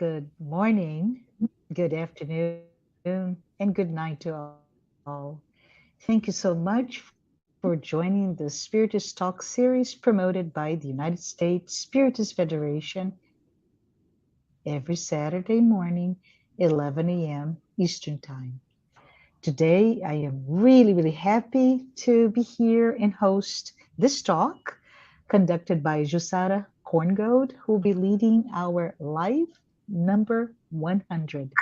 Good morning, good afternoon, and good night to all. Thank you so much for joining the Spiritist Talk series promoted by the United States Spiritist Federation every Saturday morning, 11 a.m. Eastern Time. Today, I am really happy to be here and host this talk conducted by JUSSARA Korngold, who will be leading our live number 100.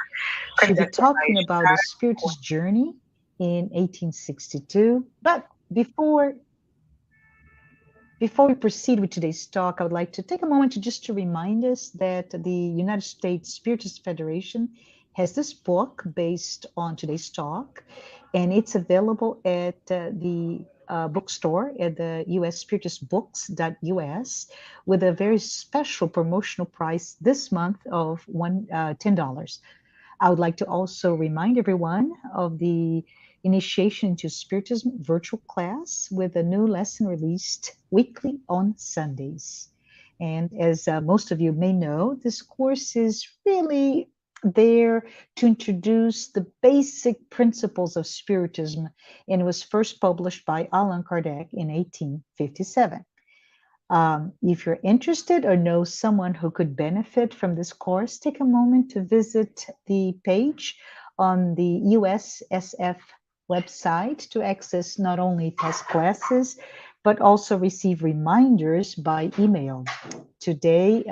She'll be talking about the Spiritist journey in 1862. But before we proceed with today's talk, I would like to take a moment to remind us that the United States Spiritist Federation has this book based on today's talk, and it's available at the bookstore at the USSpiritistBooks.us with a very special promotional price this month of $10. I would like to also remind everyone of the Initiation to Spiritism virtual class with a new lesson released weekly on Sundays. And as most of you may know, this course is really there to introduce the basic principles of Spiritism and was first published by Allan Kardec in 1857. If you're interested or know someone who could benefit from this course, take a moment to visit the page on the USSF website to access not only past classes, but also receive reminders by email. Today,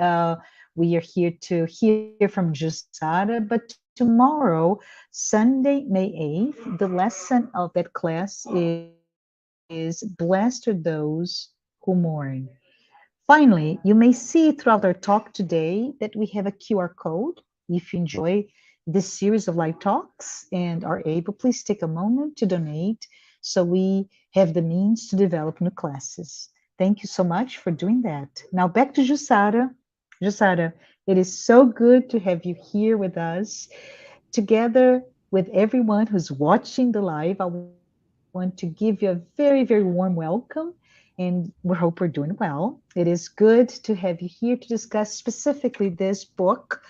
we are here to hear from JUSSARA, but tomorrow, Sunday, May 8th, the lesson of that class is Blessed are those who mourn. Finally, you may see throughout our talk today that we have a QR code. If you enjoy this series of live talks and are able, please take a moment to donate so we have the means to develop new classes. Thank you so much for doing that. Now back to JUSSARA. JUSSARA, it is so good to have you here with us. Together with everyone who's watching the live, I want to give you a very warm welcome, and we hope we're doing well. It is good to have you here to discuss specifically this book,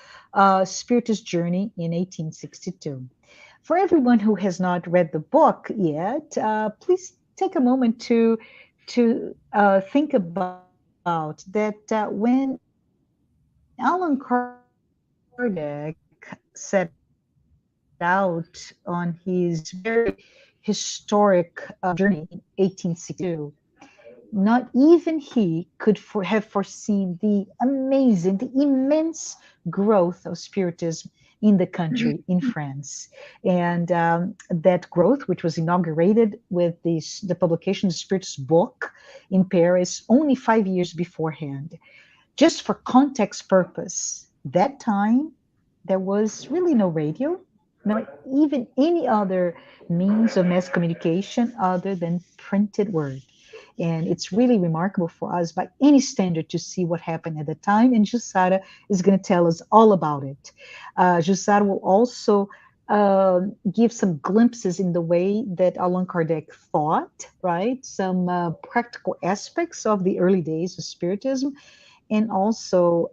Spiritist Journey in 1862. For everyone who has not read the book yet, please take a moment to think about that when Allan Kardec set out on his very historic journey in 1862, not even he could have foreseen the amazing, the immense growth of Spiritism in the country, in France. And that growth, which was inaugurated with the publication of the Spiritist book in Paris only 5 years beforehand. Just for context purpose, that time, there was really no radio, not even any other means of mass communication other than printed word. And it's really remarkable for us by any standard to see what happened at the time. And JUSSARA is going to tell us all about it. JUSSARA will also give some glimpses in the way that Allan Kardec thought, right? Some practical aspects of the early days of Spiritism, and also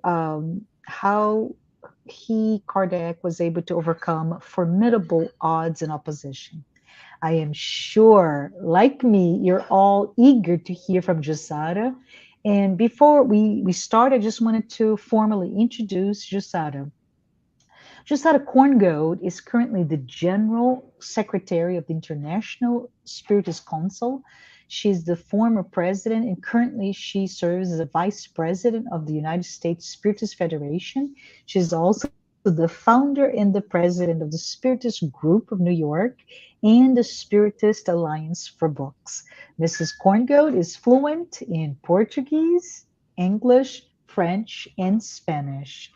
how Kardec, was able to overcome formidable odds and opposition. I am sure, like me, you're all eager to hear from JUSSARA. And before we start, I just wanted to formally introduce JUSSARA. JUSSARA Korngold is currently the General Secretary of the International Spiritist Council. She's the former president, and currently she serves as a vice president of the United States Spiritist Federation. She's also the founder and the president of the Spiritist Group of New York and the Spiritist Alliance for Books. Mrs. Korngold is fluent in Portuguese, English, French, and Spanish.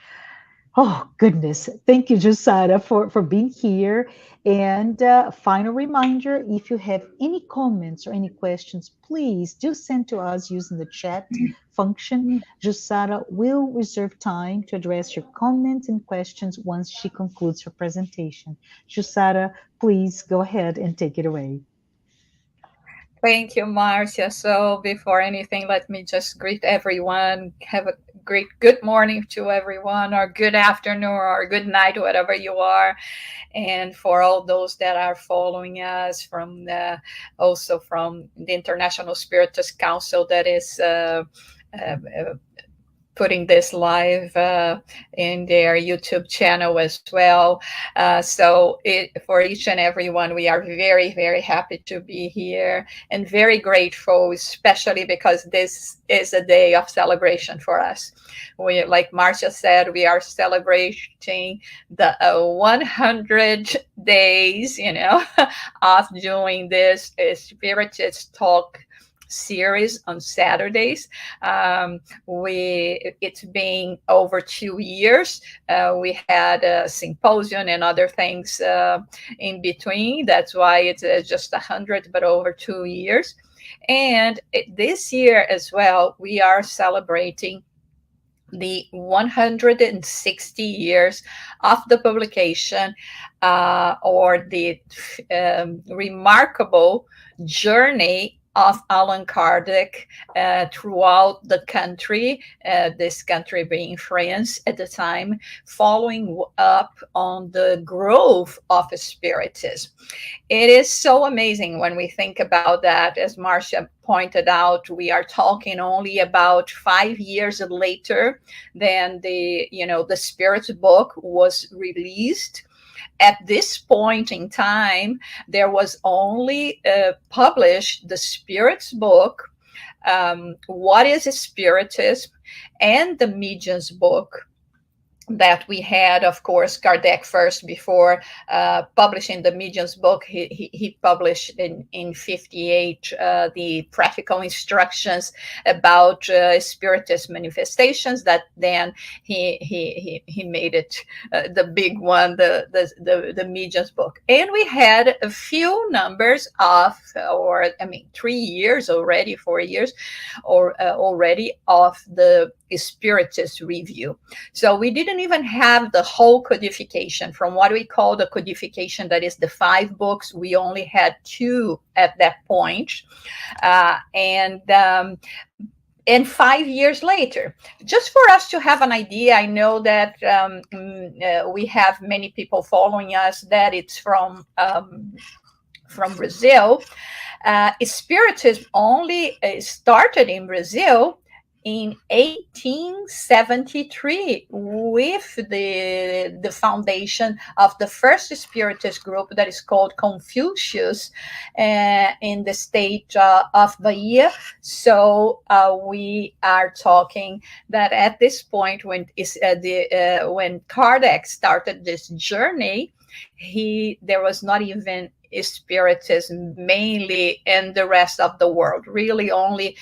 Oh, goodness. Thank you, JUSSARA, for being here. And final reminder, if you have any comments or any questions, please do send to us using the chat function. JUSSARA will reserve time to address your comments and questions once she concludes her presentation. JUSSARA, please go ahead and take it away. Thank you, Marcia. So before anything, let me just greet everyone. Have a great good morning to everyone, or good afternoon, or good night, whatever you are. And for all those that are following us also from the International Spiritist Council that is putting this live in their YouTube channel as well. For each and every one, we are very, very happy to be here and very grateful, especially because this is a day of celebration for us. We, like Marcia said, we are celebrating the 100 days, of doing this Spiritist Talk series on Saturdays. It's been over 2 years. We had a symposium and other things in between. That's why it's just 100, but over 2 years. And this year as well, we are celebrating the 160 years of the publication or the remarkable journey of Allan Kardec throughout the country, this country being France at the time, following up on the growth of Spiritism. It is so amazing when we think about that. As Marcia pointed out, we are talking only about 5 years later than the Spirit's book was released. At this point in time, there was only published the Spirit's book, What is Spiritism, and the Medium's book that we had, of course, Kardec first before publishing the Medium's book. He published in 58 the practical instructions about Spiritist manifestations. That then he made it the big one, the Medium's book. And we had a few numbers of, 3 years already, 4 years, or already of the Spiritist review. So we didn't even have the whole codification. From what we call the codification, that is the 5 books, we only had 2 at that point. And 5 years later, just for us to have an idea, I know that we have many people following us that it's from Brazil. Spiritism only started in Brazil in 1873 with the foundation of the first Spiritist group that is called Confucius in the state of Bahia. So we are talking that at this point, when Kardec started this journey, there was not even Spiritism mainly in the rest of the world, really only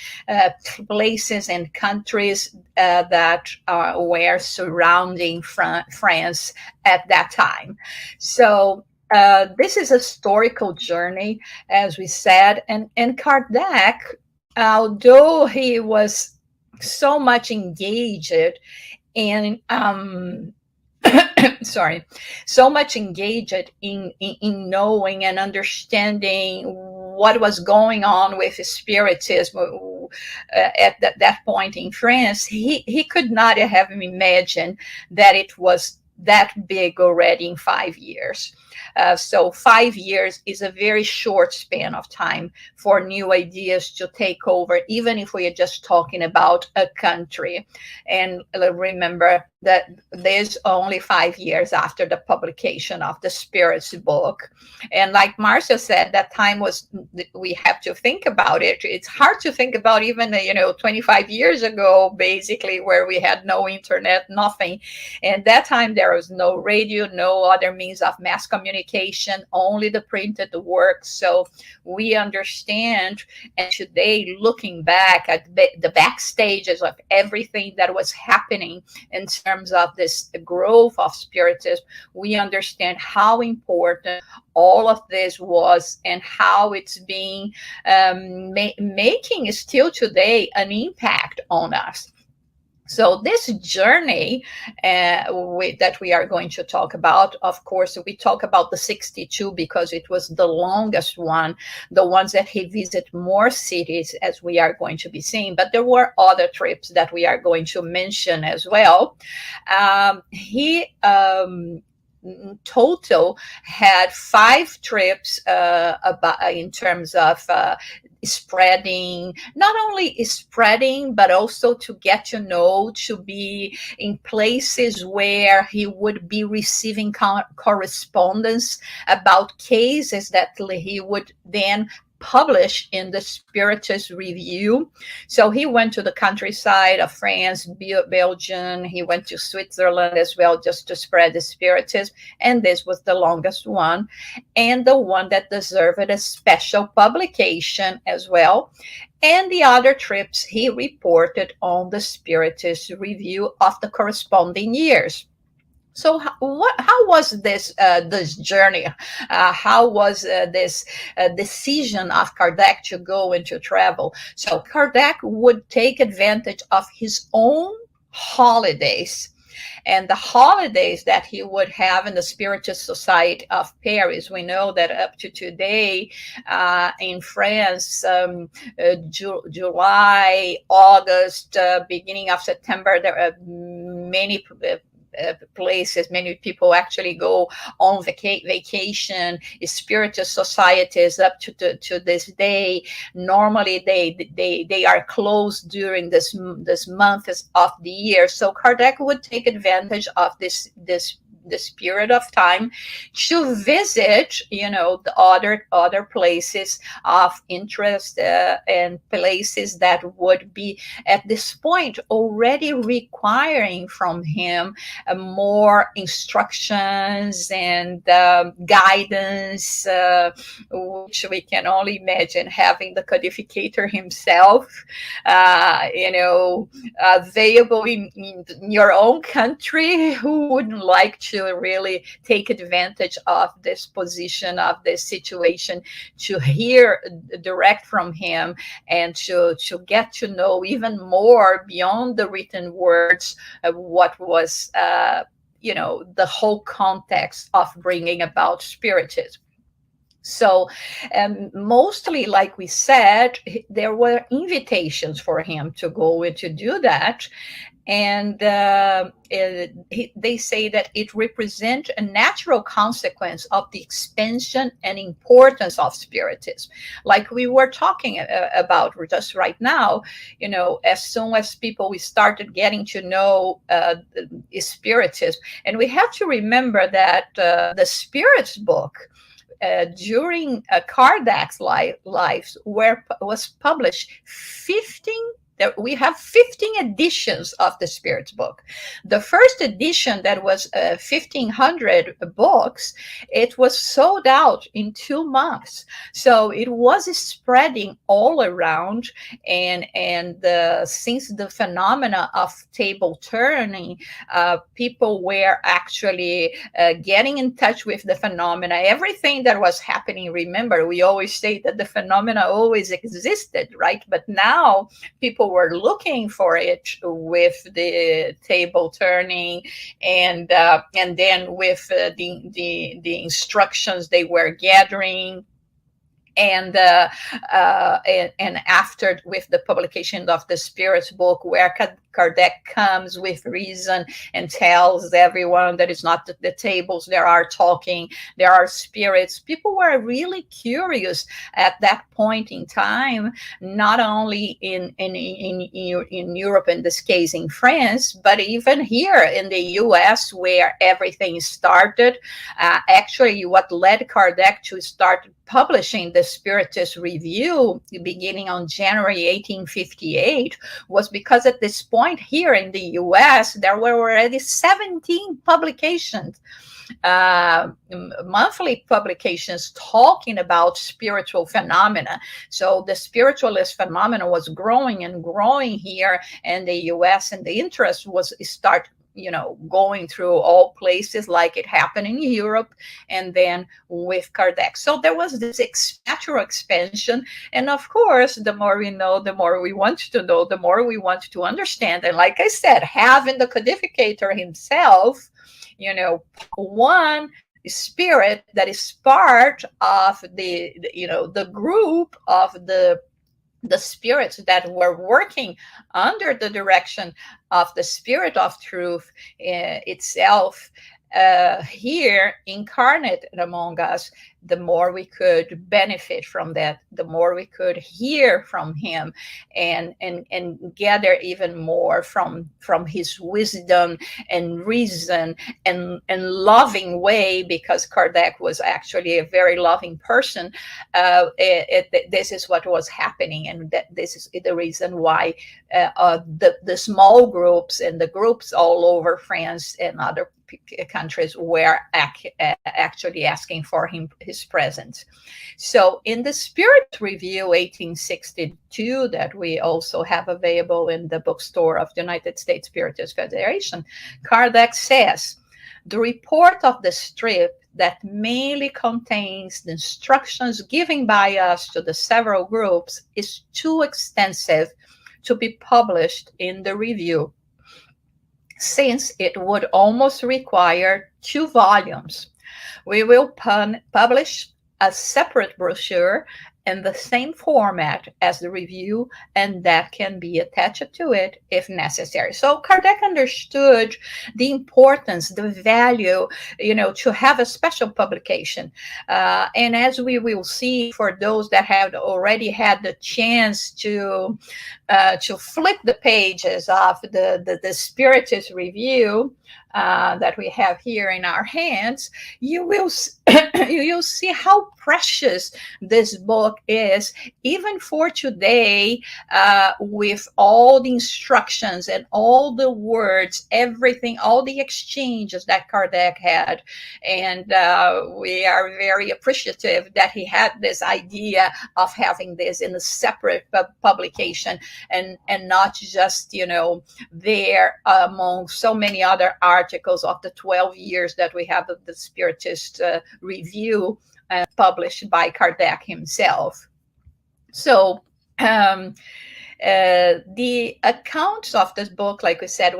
places and countries that were surrounding France at that time. So this is a historical journey, as we said, and Kardec, although he was so much engaged in so much engaged in knowing and understanding what was going on with Spiritism at that point in France, he could not have imagined that it was that big already in 5 years. So 5 years is a very short span of time for new ideas to take over, even if we are just talking about a country. And remember that there's only 5 years after the publication of the Spirit's book. And like Marcia said, that time we have to think about it. It's hard to think about even, 25 years ago, basically, where we had no internet, nothing. And that time there was no radio, no other means of mass communication, only the printed works. So we understand, and today, looking back at the backstages of everything that was happening in terms of this growth of Spiritism, we understand how important all of this was and how it's being making still today an impact on us. So this journey that we are going to talk about, of course, we talk about the 62 because it was the longest one, the ones that he visited more cities, as we are going to be seeing. But there were other trips that we are going to mention as well. He total had 5 trips in terms of spreading, not only spreading, but also to get to know, to be in places where he would be receiving correspondence about cases that he would then publish in the Spiritist Review. So he went to the countryside of France, Belgium, he went to Switzerland as well, just to spread the Spiritism. And this was the longest one, and the one that deserved a special publication as well. And the other trips he reported on the Spiritist Review of the corresponding years. So how was this journey? How was this decision of Kardec to go and to travel? So Kardec would take advantage of his own holidays. And the holidays that he would have in the Spiritist Society of Paris. We know that up to today in France, July, August, beginning of September, there are many places, many people actually go on vacation. Spiritist societies up to this day, normally they are closed during this month of the year. So Kardec would take advantage of this period of time to visit, the other places of interest and places that would be at this point already requiring from him more instructions and guidance, which we can only imagine having the codificator himself, available in your own country. Who wouldn't like to really take advantage of this position, of this situation, to hear direct from him and to get to know even more beyond the written words what was the whole context of bringing about Spiritism. So mostly, like we said, there were invitations for him to go and to do that. And they say that it represents a natural consequence of the expansion and importance of Spiritism. Like we were talking about just right now, as soon as we started getting to know Spiritism. And we have to remember that the Spirit's book, during Kardec's life was published 15. We have 15 editions of the Spirit's book. The first edition, that was 1,500 books, it was sold out in 2 months. So it was spreading all around. And since the phenomena of table turning, people were actually getting in touch with the phenomena. Everything that was happening, remember, we always say that the phenomena always existed, right? But now people were looking for it with the table turning, and then with the instructions they were gathering. And after, with the publication of the Spirit's book, where Kardec comes with reason and tells everyone that it's not the tables there are talking, there are spirits. People were really curious at that point in time, not only in Europe, in this case in France, but even here in the US, where everything started. Actually, what led Kardec to start publishing the Spiritist Review beginning on January 1858 was because at this point here in the US, there were already 17 publications, monthly publications, talking about spiritual phenomena. So the spiritualist phenomena was growing and growing here in the US, and the interest was going through all places like it happened in Europe, and then with Kardec. So there was this natural expansion. And of course, the more we know, the more we want to know, the more we want to understand. And like I said, having the codificator himself, one spirit that is part of the group of the spirits that were working under the direction of the Spirit of Truth itself, here incarnate among us, the more we could benefit from that, the more we could hear from him and gather even more from his wisdom and reason and loving way, because Kardec was actually a very loving person. This is what was happening, and this is the reason why the small groups and the groups all over France and other countries were actually asking for his presence. So in the Spirit Review 1862, that we also have available in the bookstore of the United States Spiritist Federation, Kardec says, the report of the strip that mainly contains the instructions given by us to the several groups is too extensive to be published in the review, since it would almost require 2 volumes. We will publish a separate brochure in the same format as the review, and that can be attached to it if necessary. So Kardec understood the importance, the value, to have a special publication. And as we will see, for those that have already had the chance to flip the pages of the Spiritist Review that we have here in our hands, you will you'll see how precious this book is, even for today, with all the instructions and all the words, everything, all the exchanges that Kardec had. And we are very appreciative that he had this idea of having this in a separate publication, and not just, there among so many other articles of the 12 years that we have of the Spiritist Review published by Kardec himself. So the accounts of this book, like we said,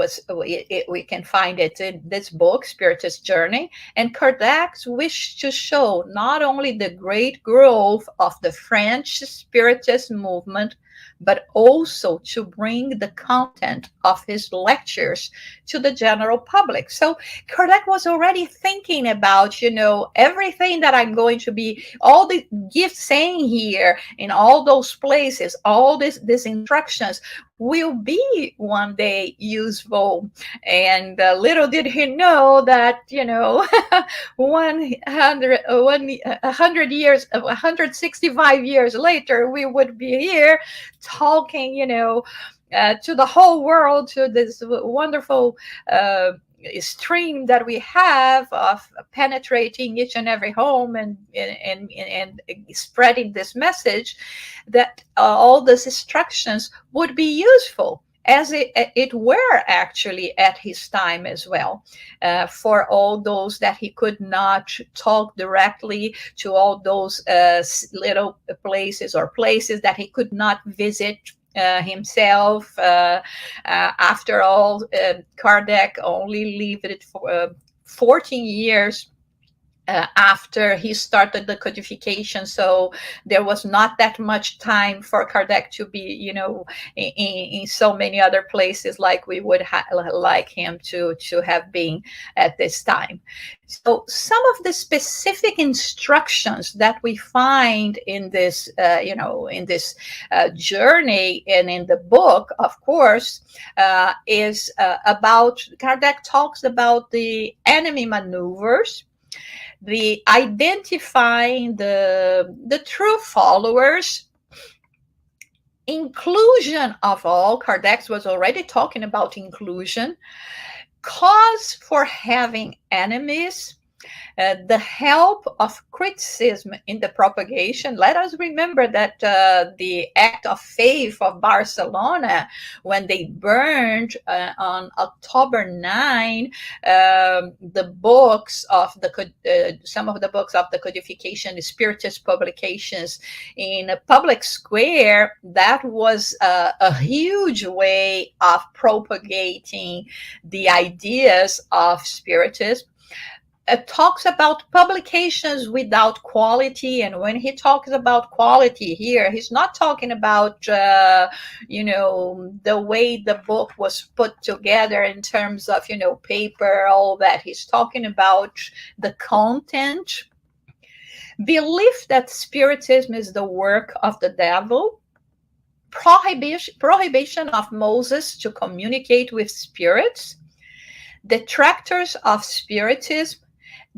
we can find it in this book, Spiritist Journey. And Kardec wished to show not only the great growth of the French Spiritist movement, but also to bring the content of his lectures to the general public. So Kardec was already thinking about, everything that I'm going to be, all the gifts saying here in all those places, all these instructions will be one day useful. And little did he know that, 165 years later, we would be here talking, to the whole world, to this wonderful stream that we have of penetrating each and every home and spreading this message, that all these instructions would be useful, as it were actually at his time as well, for all those that he could not talk directly to, all those little places or places that he could not visit himself. After all, Kardec only lived it for 14 years after he started the codification, so there was not that much time for Kardec to be, in so many other places like we would like him to have been at this time. So some of the specific instructions that we find in this, journey and in the book, of course, is about, Kardec talks about the enemy maneuvers, the identifying the true followers, inclusion of all. Kardec was already talking about inclusion, cause for having enemies, The help of criticism in the propagation. Let us remember that the Act of Faith of Barcelona, when they burned on October 9, the books of the some of the books of the codification, the Spiritist publications in a public square, that was a huge way of propagating the ideas of Spiritism. Talks about publications without quality, and when he talks about quality here, he's not talking about the way the book was put together in terms of paper, all that. He's talking about the content. Belief that Spiritism is the work of the devil. Prohibition of Moses to communicate with spirits. Detractors of Spiritism.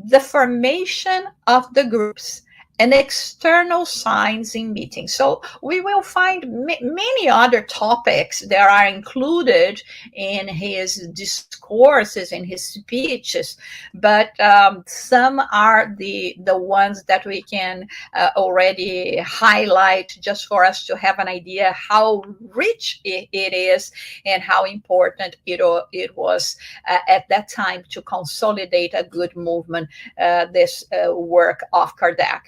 The formation of the groups and external signs in meetings. So we will find many other topics that are included in his discourses, in his speeches, but some are the ones that we can already highlight, just for us to have an idea how rich it is and how important it was at that time to consolidate a good movement, this work of Kardec.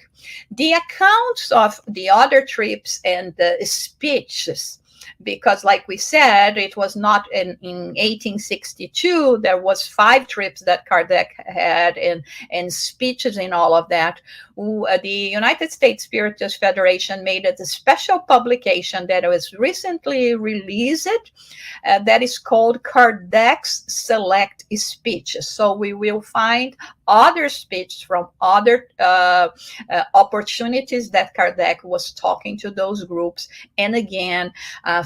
The accounts of the other trips and the speeches, because like we said, it was not in 1862, there was 5 trips that Kardec had and speeches in all of that. The United States Spiritist Federation made a special publication that was recently released that is called Kardec's Select Speeches. So we will find other speeches from other opportunities that Kardec was talking to those groups. And again,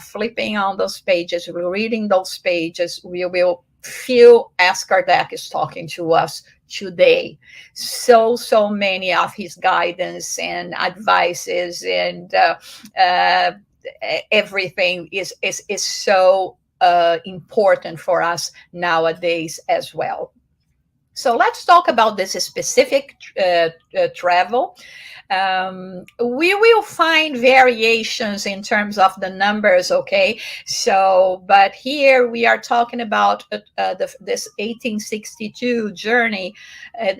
flipping on those pages, reading those pages, we will feel as Kardec is talking to us today. So many of his guidance and advices and everything is so important for us nowadays as well. So let's talk about this specific travel. We will find variations in terms of the numbers, okay? So, but here we are talking about this 1862 journey.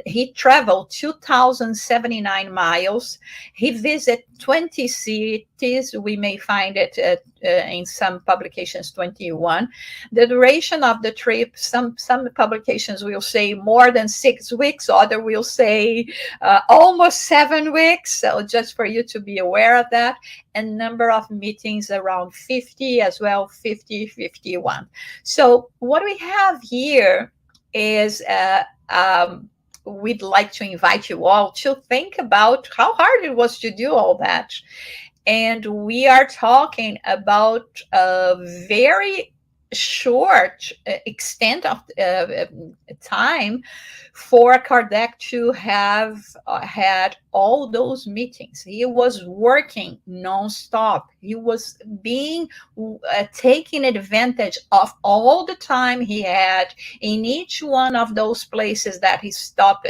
He traveled 2,079 miles. He visited 20 cities. We may find it in some publications 21. The duration of the trip, some publications will say more than 6 weeks, other will say almost 7 weeks. So just for you to be aware of that. And number of meetings around 50 as well, 50, 51. So what we have here is we'd like to invite you all to think about how hard it was to do all that. And we are talking about a very short extent of time for Kardec to have had all those meetings. He was working nonstop. He was taking advantage of all the time he had in each one of those places that he stopped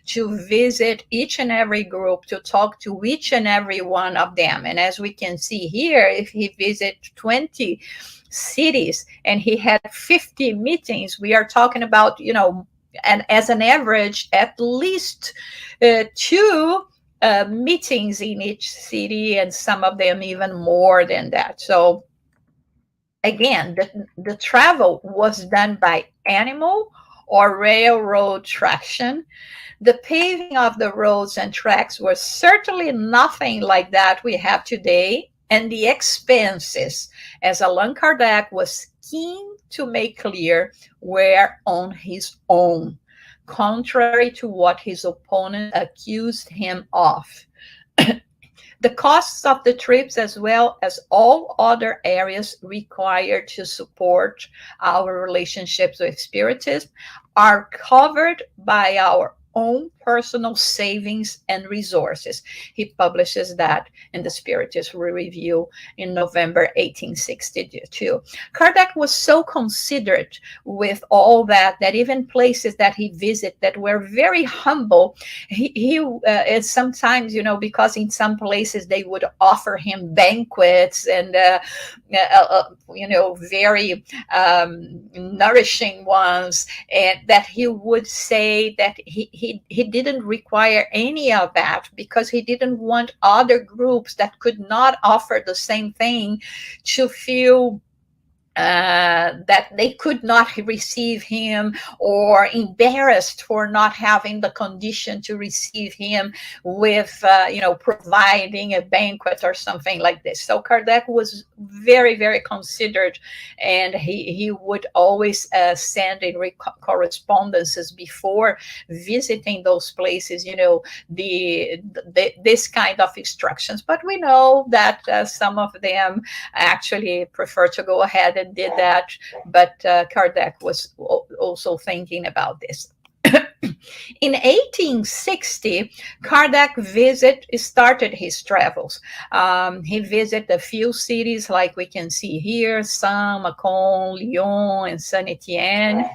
to visit each and every group, to talk to each and every one of them. And as we can see here, if he visited 20 cities and he had 50 meetings, we are talking about, and as an average, at least 2 meetings in each city, and some of them even more than that. So again, the travel was done by animal or railroad traction. The paving of the roads and tracks was certainly nothing like that we have today. And the expenses, as Allan Kardec was keen to make clear, were on his own, contrary to what his opponent accused him of. The costs of the trips, as well as all other areas required to support our relationships with Spiritism, are covered by our own personal savings and resources. He publishes that in the Spiritist Review in November 1862. Kardec was so considerate with all that even places that he visited that were very humble, he sometimes, because in some places they would offer him banquets and very nourishing ones, and that he would say that he didn't require any of that, because he didn't want other groups that could not offer the same thing to feel that they could not receive him, or embarrassed for not having the condition to receive him with, providing a banquet or something like this. So Kardec was very, very considerate, and he would always send in correspondences before visiting those places, this kind of instructions. But we know that some of them actually prefer to go ahead and did that, but Kardec was also thinking about this. In 1860, Kardec started his travels. He visited a few cities like we can see here, Saint, Macon, Lyon, and Saint Etienne.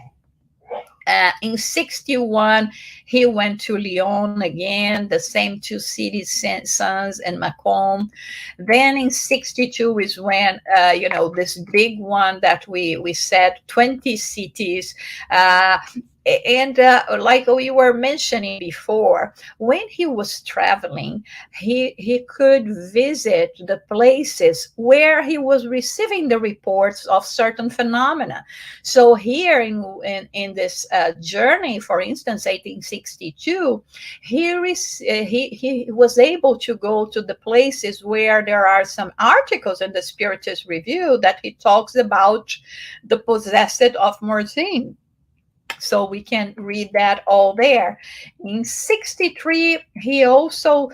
In 61, he went to Lyon again, the same two cities, Saint-Saëns and Macon. Then in 62 is when, this big one that we said, 20 cities. And like we were mentioning before, when he was traveling, he could visit the places where he was receiving the reports of certain phenomena. So here in this journey, for instance, 1862, he was able to go to the places where there are some articles in the Spiritist Review that he talks about the possessed of Morzine. So we can read that all there. In 63, he also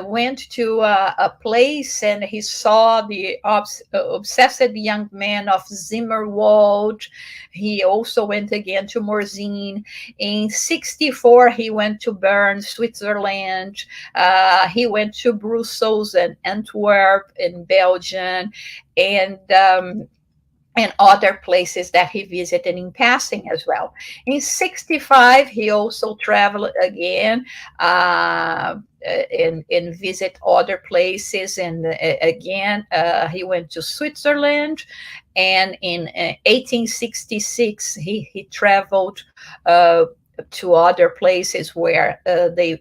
went to a place, and he saw the obsessed young man of Zimmerwald. He also went again to Morzine. In 64, he went to Bern, Switzerland. He went to Brussels and Antwerp in Belgium, and other places that he visited in passing as well. In 65, he also traveled again and visit other places. And again, he went to Switzerland. And in 1866, he traveled to other places where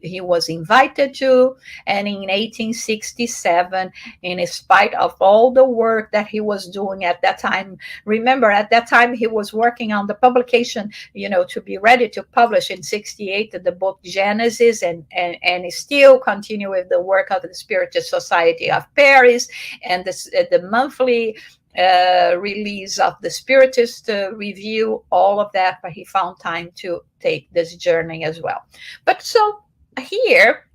he was invited to. And in 1867, in spite of all the work that he was doing at that time, remember at that time he was working on the publication, to be ready to publish in 68 the book Genesis, and still continue with the work of the Spiritist Society of Paris, and the monthly release of the Spiritist Review, all of that, but he found time to take this journey as well. But so here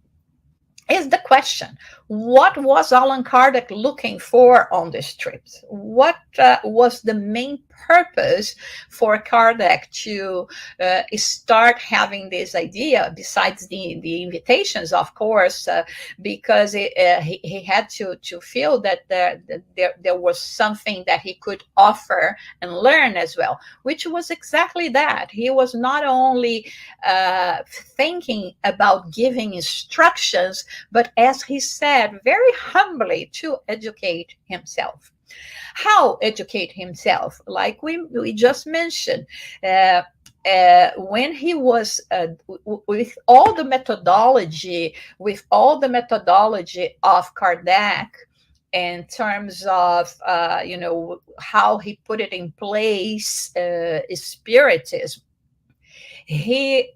is the question: what was Allan Kardec looking for on this trip? What was the main purpose for Kardec to start having this idea, besides the invitations, of course, because he had to feel that there was something that he could offer and learn as well, which was exactly that. He was not only thinking about giving instructions, but as he said, very humbly, to educate himself. How educate himself? Like we just mentioned, when he was with all the methodology of Kardec, in terms of how he put it in place, Spiritism, he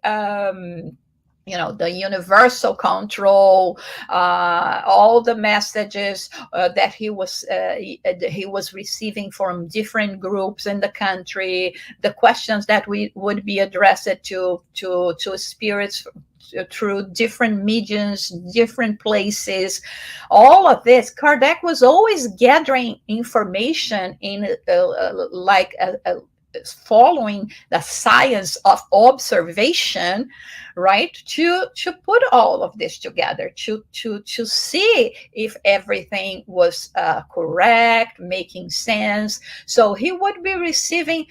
the universal control, all the messages that he was receiving from different groups in the country, the questions that would be addressed to spirits through different mediums, different places, all of this. Kardec was always gathering information in following the science of observation, right? To put all of this together, to see if everything was correct, making sense. So he would be receiving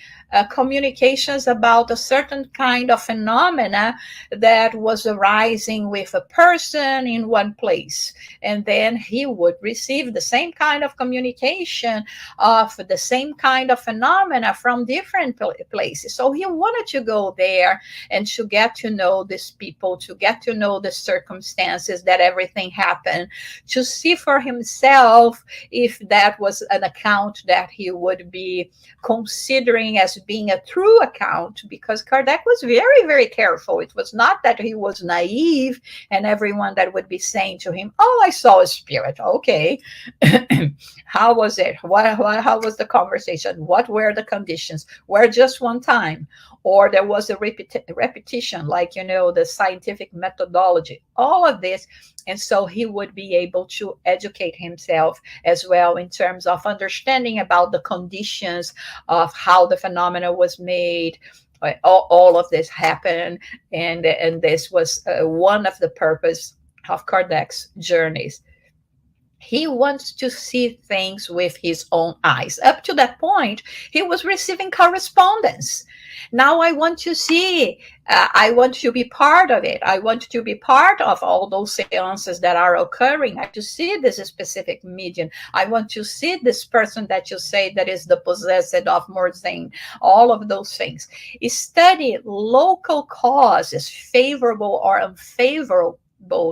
communications about a certain kind of phenomena that was arising with a person in one place, and then he would receive the same kind of communication of the same kind of phenomena from different places. So he wanted to go there and to get to know these people, to get to know the circumstances that everything happened, to see for himself if that was an account that he would be considering as being a true account, because Kardec was very, very careful. It was not that he was naive and everyone that would be saying to him, oh, I saw a spirit. Okay. How was it? How was the conversation? What were the conditions? Were just one time? Or there was a repetition, like, the scientific methodology, all of this. And so he would be able to educate himself as well in terms of understanding about the conditions of how the phenomena was made. All of this happened. And this was one of the purpose of Kardec's journeys. He wants to see things with his own eyes. Up to that point, he was receiving correspondence. Now I want to see, I want to be part of it. I want to be part of all those seances that are occurring. I want to see this specific medium. I want to see this person that you say that is the possessed of Morzine, all of those things. Study local causes, favorable or unfavorable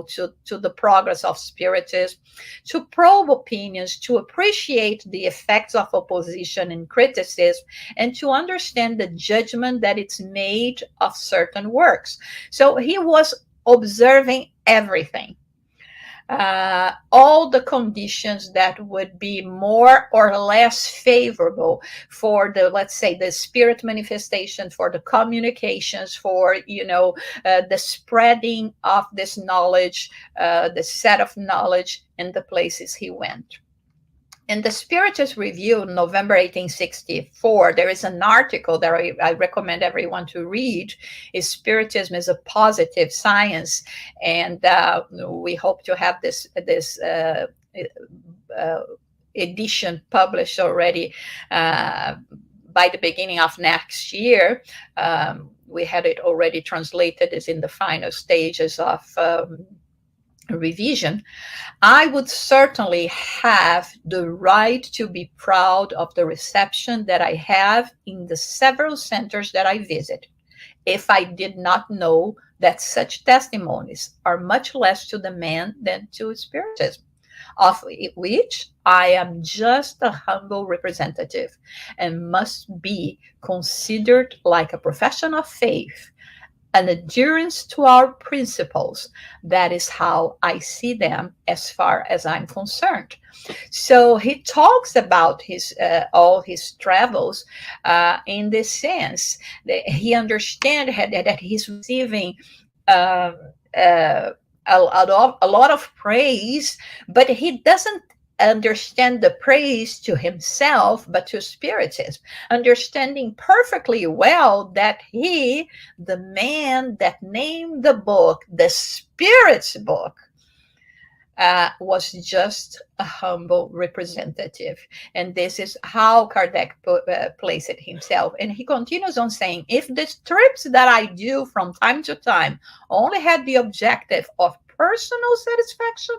to the progress of Spiritism, to probe opinions, to appreciate the effects of opposition and criticism, and to understand the judgment that it's made of certain works. So he was observing everything. All the conditions that would be more or less favorable for the, let's say, the spirit manifestation, for the communications, for, the spreading of this knowledge, the set of knowledge in the places he went. In the Spiritist Review, November 1864, there is an article that I recommend everyone to read. Spiritism is a positive science, and we hope to have this edition published already by the beginning of next year. We had it already translated. It's in the final stages of revision. I would certainly have the right to be proud of the reception that I have in the several centers that I visit, if I did not know that such testimonies are much less to the man than to Spiritism, of which I am just a humble representative and must be considered like a profession of faith, an adherence to our principles. That is how I see them as far as I'm concerned. So he talks about all his travels in this sense. That he understands that he's receiving a lot of praise, but he doesn't understand the praise to himself, but to Spiritism, understanding perfectly well that he, the man that named the book, the Spirit's book, was just a humble representative. And this is how Kardec placed it himself. And he continues on saying, if the trips that I do from time to time only had the objective of personal satisfaction,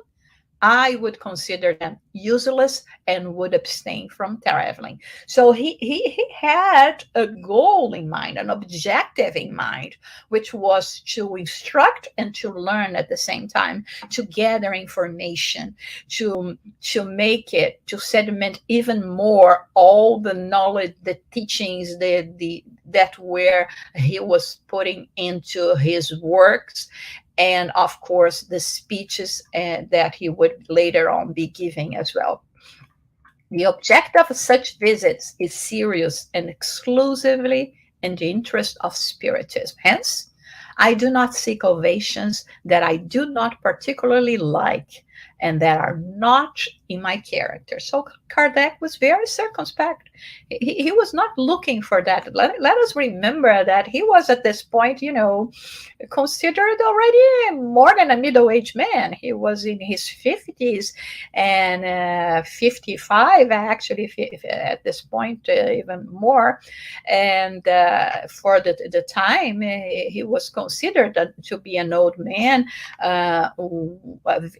I would consider them useless and would abstain from traveling. So he had a goal in mind, an objective in mind, which was to instruct and to learn at the same time, to gather information, to make it, to sediment even more all the knowledge, the teachings, that where he was putting into his works. And of course, the speeches that he would later on be giving as well. The objective of such visits is serious and exclusively in the interest of Spiritism. Hence, I do not seek ovations that I do not particularly like. and that are not in my character. So Kardec was very circumspect. He was not looking for that. Let us remember that he was at this point, considered already more than a middle-aged man. He was in his 50s and 55, actually, at this point, even more. And for the time, he was considered to be an old man, a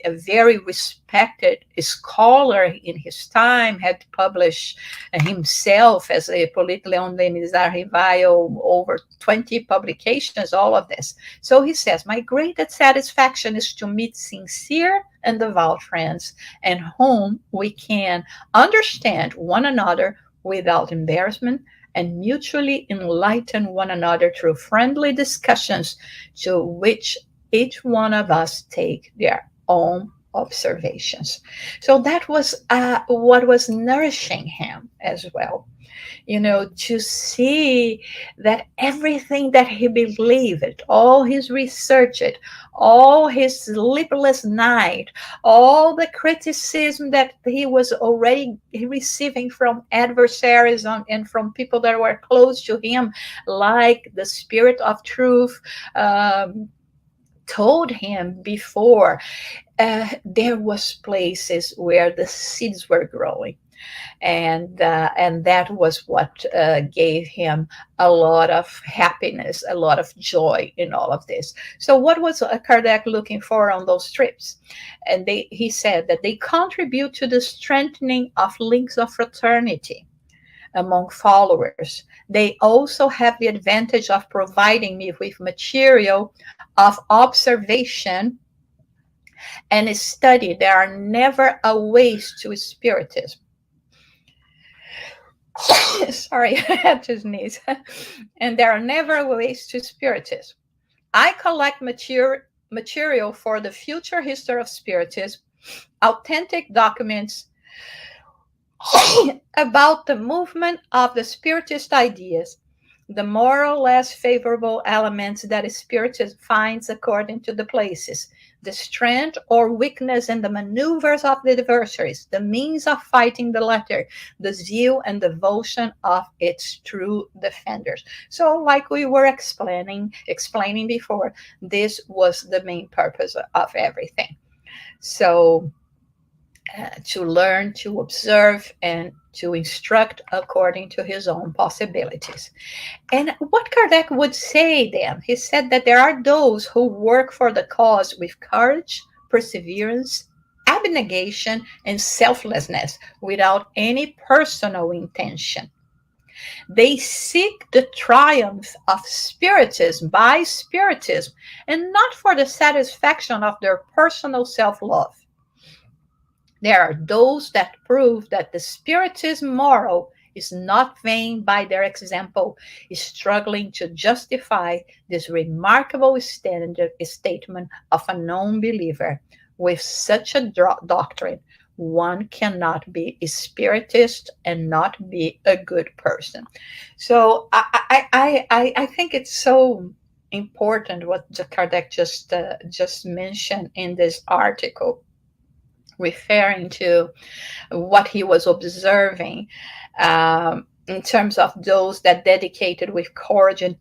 very respected scholar in his time, had published himself as a Política Universal, over 20 publications, all of this. So he says, my greatest satisfaction is to meet sincere and devout friends, and whom we can understand one another without embarrassment, and mutually enlighten one another through friendly discussions, to which each one of us take their own observations. So that was what was nourishing him as well, to see that everything that he believed, all his research, all his sleepless night, all the criticism that he was already receiving from adversaries and from people that were close to him, like the Spirit of Truth told him before, there was places where the seeds were growing. And that was what gave him a lot of happiness, a lot of joy in all of this. So what was Kardec looking for on those trips? And he said that they contribute to the strengthening of links of fraternity among followers. They also have the advantage of providing me with material of observation and study. There are never a waste to Spiritism. Sorry, I had to sneeze. And there are never ways to Spiritism. I collect material for the future history of Spiritism, authentic documents about the movement of the Spiritist ideas, the more or less favorable elements that Spiritism finds according to the places, the strength or weakness in the maneuvers of the adversaries, the means of fighting the latter, the zeal and devotion of its true defenders. So like we were explaining before, this was the main purpose of everything. So to learn, to observe, and to instruct according to his own possibilities. And what Kardec would say then, he said that there are those who work for the cause with courage, perseverance, abnegation, and selflessness without any personal intention. They seek the triumph of Spiritism by Spiritism, and not for the satisfaction of their personal self-love. There are those that prove that the Spiritism moral is not vain by their example, is struggling to justify this remarkable statement of a non-believer. With such a doctrine, one cannot be a Spiritist and not be a good person. So I think it's so important what Kardec just mentioned in this article, referring to what he was observing in terms of those that dedicated with courage and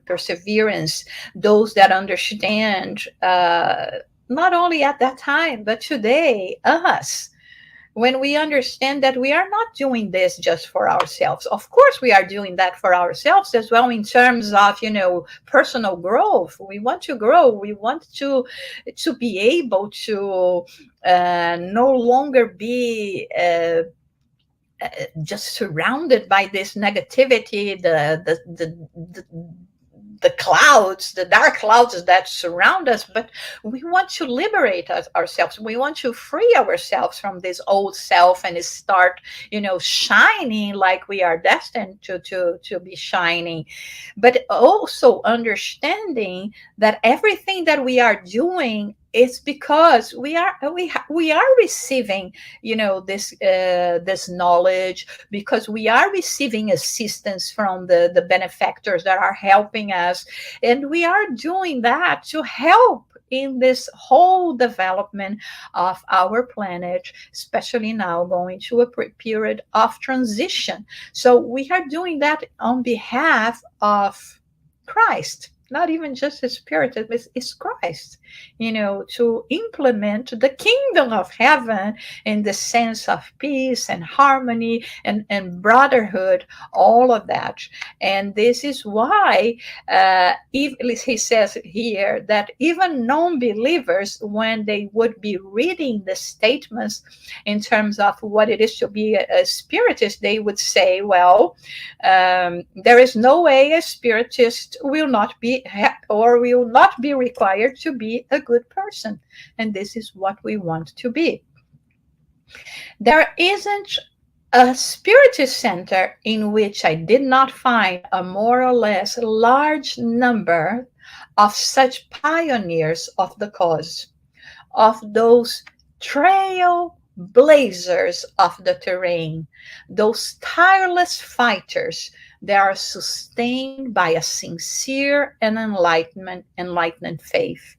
perseverance, those that understand, not only at that time, but today, us, when we understand that we are not doing this just for ourselves. Of course, we are doing that for ourselves as well in terms of, personal growth. We want to grow. We want to be able to no longer be just surrounded by this negativity, the clouds, the dark clouds that surround us, but we want to liberate ourselves. We want to free ourselves from this old self and start, shining like we are destined to be shining. But also understanding that everything that we are doing is because we are receiving, this knowledge, because we are receiving assistance from the benefactors that are helping us, and we are doing that to help in this whole development of our planet, especially now going to a period of transition. So we are doing that on behalf of Christ, not even just the Spirit, it's Christ, to implement the kingdom of heaven in the sense of peace and harmony and brotherhood, all of that. And this is why, he says here, that even non-believers, when they would be reading the statements in terms of what it is to be a Spiritist, they would say, well, there is no way a Spiritist will not be required to be a good person. And this is what we want to be. There isn't a Spiritist center in which I did not find a more or less large number of such pioneers of the cause, of those trailblazers of the terrain, those tireless fighters that are sustained by a sincere and enlightened faith,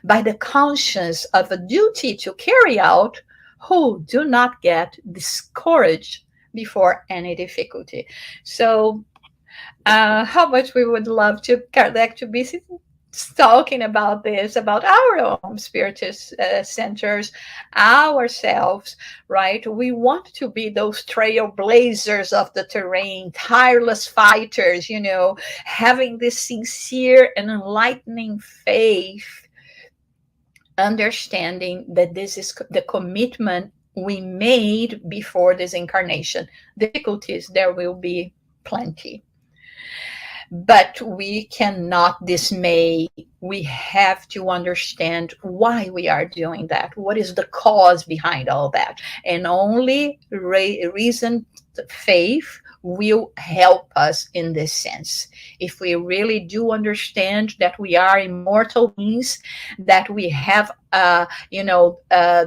by the conscience of a duty to carry out, who do not get discouraged before any difficulty. So how much we would love to Kardec to be talking about this, about our own Spiritist centers, ourselves, right? We want to be those trailblazers of the terrain, tireless fighters, having this sincere and enlightening faith, understanding that this is the commitment we made before this incarnation. Difficulties, there will be plenty. But we cannot dismay. We have to understand why we are doing that. What is the cause behind all that? And only reasoned faith will help us in this sense. If we really do understand that we are immortal beings, that we have,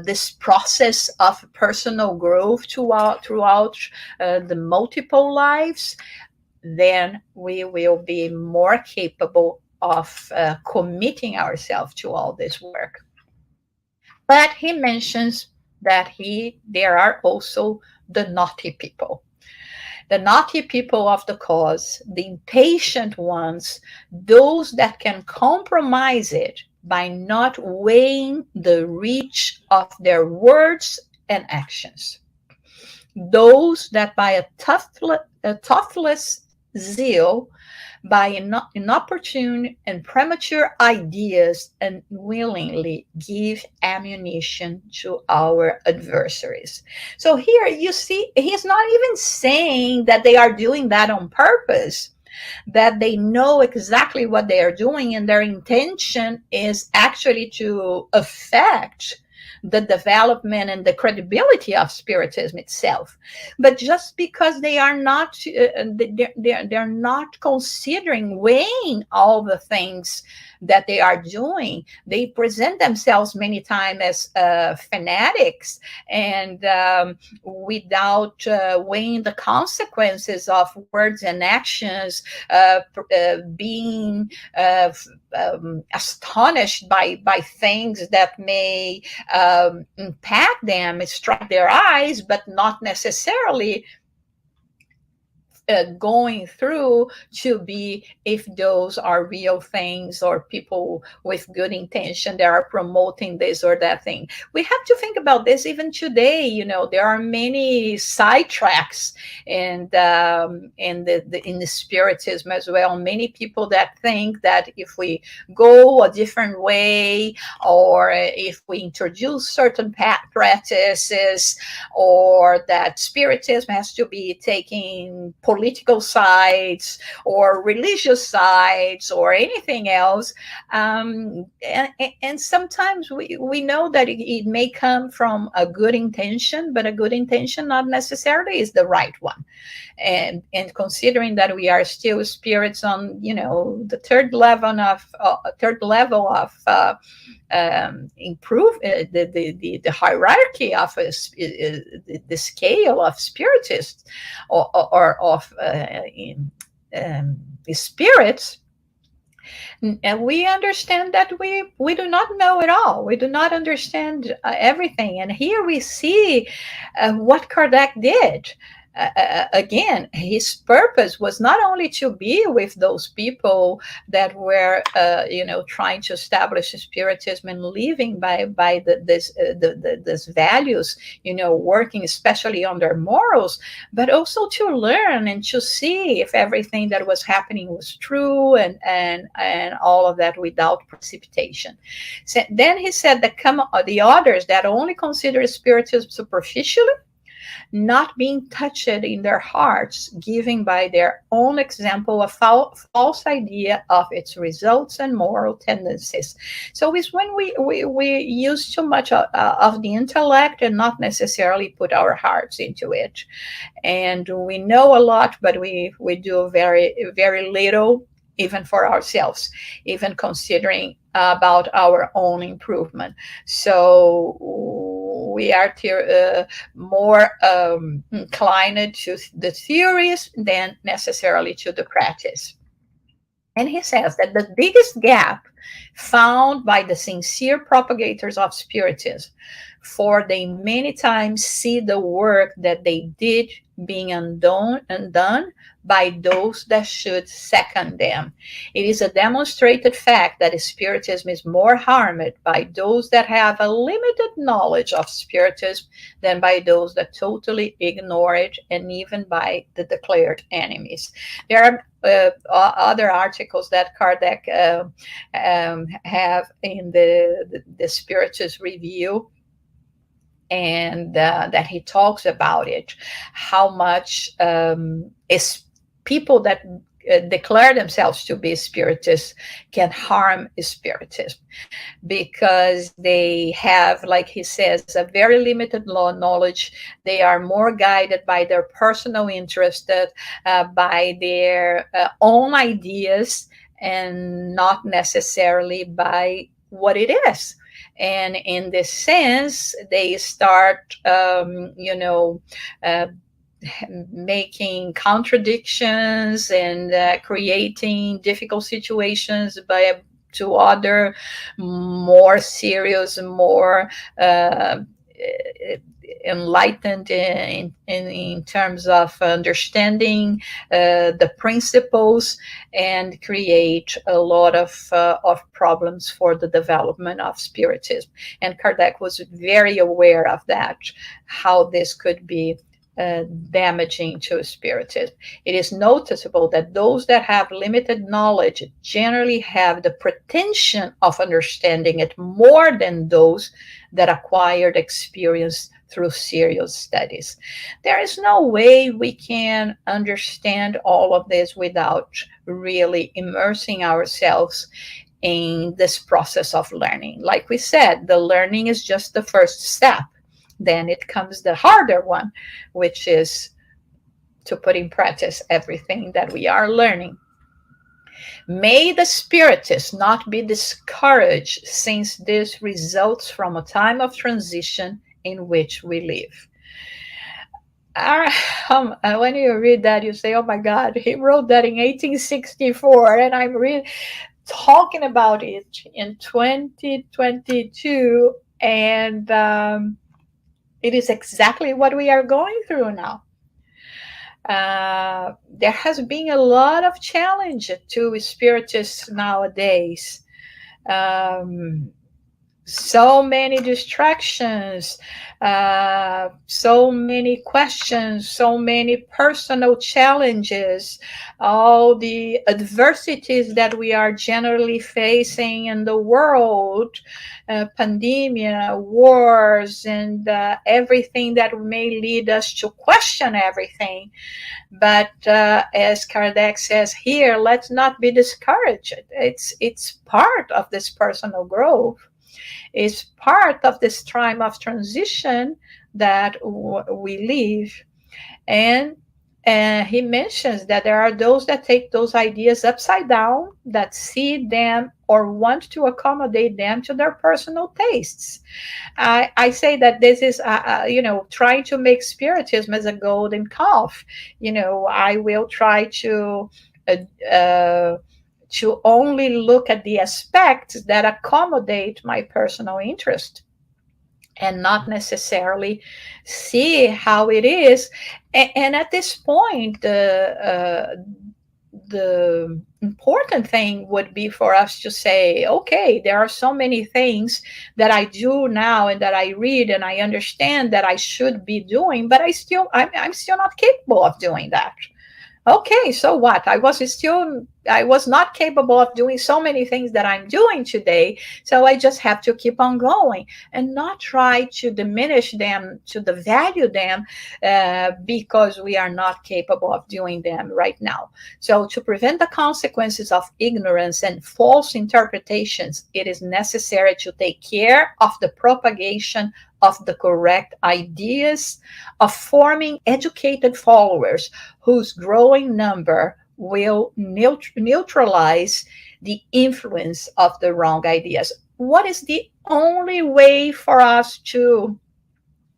this process of personal growth throughout the multiple lives, then we will be more capable of committing ourselves to all this work. But he mentions that there are also the naughty people. The naughty people of the cause, the impatient ones, those that can compromise it by not weighing the reach of their words and actions. Those that by a toothless zeal, by inopportune and premature ideas, unwillingly give ammunition to our adversaries. So here you see, he's not even saying that they are doing that on purpose, that they know exactly what they are doing and their intention is actually to affect the development and the credibility of Spiritism itself. But just because they are not, they're not considering, weighing all the things that they are doing, they present themselves many times as fanatics, and without weighing the consequences of words and actions, being astonished by things that may impact them, strike their eyes, but not necessarily going through to be if those are real things or people with good intention that are promoting this or that thing. We have to think about this even today. There are many sidetracks in the Spiritism as well. Many people that think that if we go a different way, or if we introduce certain practices, or that Spiritism has to be taking political sides or religious sides or anything else, and sometimes we know that it may come from a good intention, but a good intention not necessarily is the right one. And considering that we are still spirits on the third level of improve the hierarchy of the scale of spiritists or of spirits, And we understand that we do not know it all. We do not understand everything. And here we see what Kardec did. Again, his purpose was not only to be with those people that were, trying to establish Spiritism and living by this values, working especially on their morals, but also to learn and to see if everything that was happening was true, and all of that without precipitation. So then he said that come the others that only consider Spiritism superficially, not being touched in their hearts, giving by their own example a false idea of its results and moral tendencies. So it's when we use too much of the intellect and not necessarily put our hearts into it. And we know a lot, but we do very, very little, even for ourselves, even considering about our own improvement. So we are more inclined to the theories than necessarily to the practice. And he says that the biggest gap found by the sincere propagators of Spiritism, for they many times see the work that they did being undone by those that should second them. It is a demonstrated fact that Spiritism is more harmed by those that have a limited knowledge of Spiritism than by those that totally ignore it, and even by the declared enemies. There are other articles that Kardec have in the Spiritist Review, and that he talks about it, how much is people that declare themselves to be Spiritists can harm Spiritism, because they have, like he says, a very limited knowledge. They are more guided by their personal interest, by their own ideas, and not necessarily by what it is. And in this sense, they start, making contradictions and creating difficult situations to other more serious, more enlightened in terms of understanding the principles, and create a lot of problems for the development of Spiritism. And Kardec was very aware of that, how this could be damaging to Spiritism. It is noticeable that those that have limited knowledge generally have the pretension of understanding it more than those that acquired experience through serious studies. There is no way we can understand all of this without really immersing ourselves in this process of learning. Like we said, the learning is just the first step. Then it comes the harder one, which is to put in practice everything that we are learning. May the Spiritists not be discouraged, since this results from a time of transition in which we live. When you read that, you say, oh my God, he wrote that in 1864, and I'm really talking about it in 2022, and it is exactly what we are going through now. There has been a lot of challenge to Spiritists nowadays. So many distractions, so many questions, so many personal challenges, all the adversities that we are generally facing in the world, pandemia, wars, and everything that may lead us to question everything. But as Kardec says here, let's not be discouraged. It's part of this personal growth. Is part of this time of transition that we live. And he mentions that there are those that take those ideas upside down, that see them or want to accommodate them to their personal tastes. I say that this is, trying to make Spiritism as a golden calf. I will try to to only look at the aspects that accommodate my personal interest, and not necessarily see how it is. And at this point, the important thing would be for us to say, okay, there are so many things that I do now and that I read and I understand that I should be doing, but I'm still not capable of doing that. Okay, so what? I was not capable of doing so many things that I'm doing today. So I just have to keep on going and not try to diminish them, to devalue them, because we are not capable of doing them right now. So to prevent the consequences of ignorance and false interpretations, it is necessary to take care of the propagation of the correct ideas, of forming educated followers whose growing number will neutralize the influence of the wrong ideas. What is the only way for us to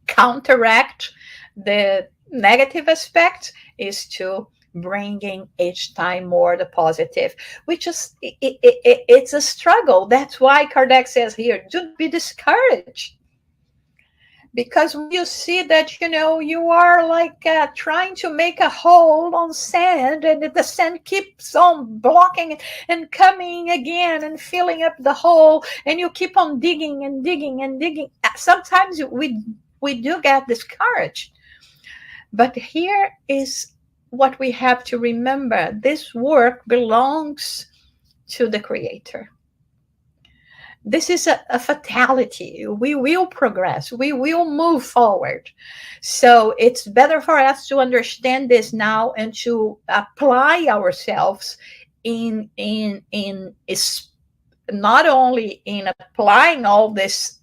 counteract the negative aspect? Is to bringing each time more the positive, which is it's a struggle. That's why Kardec says here, don't be discouraged. Because when you see that, you are like trying to make a hole on sand, and the sand keeps on blocking and coming again and filling up the hole, and you keep on digging and digging and digging. Sometimes we do get discouraged. But here is what we have to remember. This work belongs to the Creator. This is a fatality. We will progress. We will move forward. So it's better for us to understand this now and to apply ourselves in not only in applying all this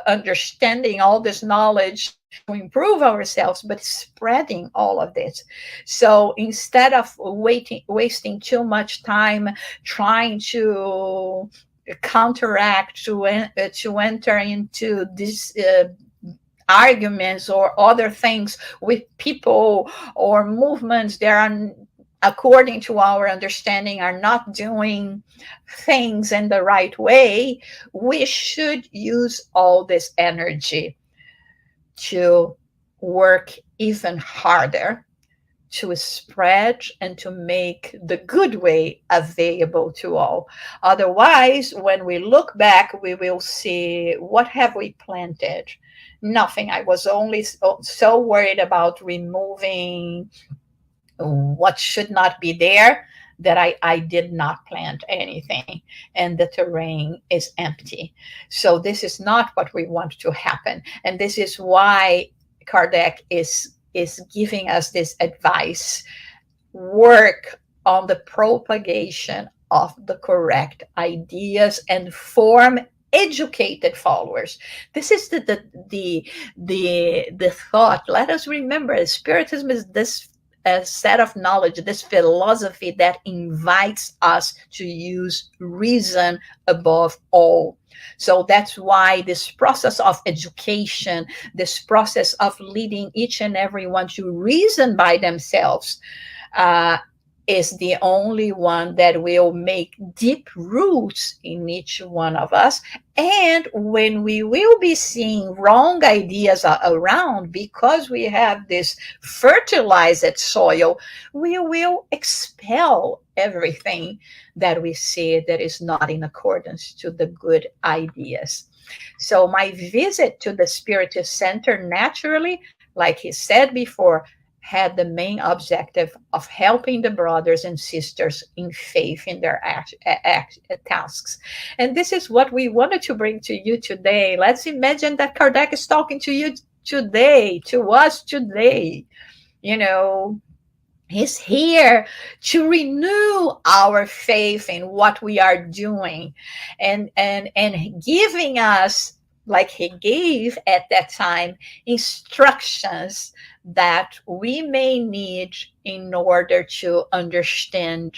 understanding, all this knowledge to improve ourselves, but spreading all of this. So instead of wasting too much time trying to counteract, to enter into these arguments or other things with people or movements that are, according to our understanding, are not doing things in the right way, we should use all this energy to work even harder to spread and to make the good way available to all. Otherwise, when we look back, we will see, what have we planted? Nothing. I was only so worried about removing what should not be there that I did not plant anything, and the terrain is empty. So this is not what we want to happen. And this is why Kardec is giving us this advice: work on the propagation of the correct ideas and form educated followers. This is the thought. Let us remember, Spiritism is this a set of knowledge, this philosophy that invites us to use reason above all. So that's why this process of education, this process of leading each and every one to reason by themselves, is the only one that will make deep roots in each one of us. And when we will be seeing wrong ideas around, because we have this fertilized soil, we will expel everything that we see that is not in accordance to the good ideas. So my visit to the Spiritist Center, naturally, like he said before, had the main objective of helping the brothers and sisters in faith in their tasks. And this is what we wanted to bring to you today. Let's imagine that Kardec is talking to you today, to us today. He's here to renew our faith in what we are doing, and giving us, like he gave at that time, instructions that we may need in order to understand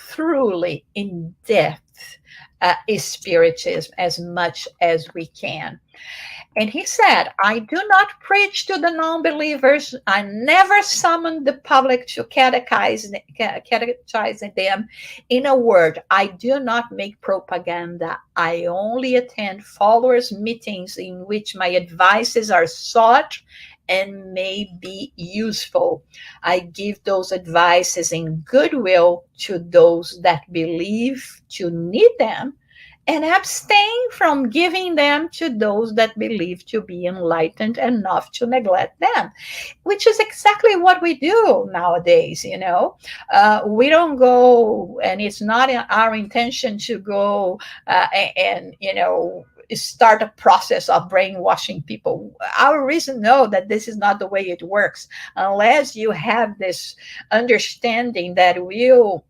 truly, in depth, Spiritism as much as we can. And he said, I do not preach to the non-believers. I never summon the public to catechize them. In a word, I do not make propaganda. I only attend followers' meetings in which my advices are sought and may be useful. I give those advices in goodwill to those that believe to need them, and abstain from giving them to those that believe to be enlightened enough to neglect them, which is exactly what we do nowadays. We don't go, and it's not our intention to go and start a process of brainwashing people. Our reason know that this is not the way it works, unless you have this understanding that will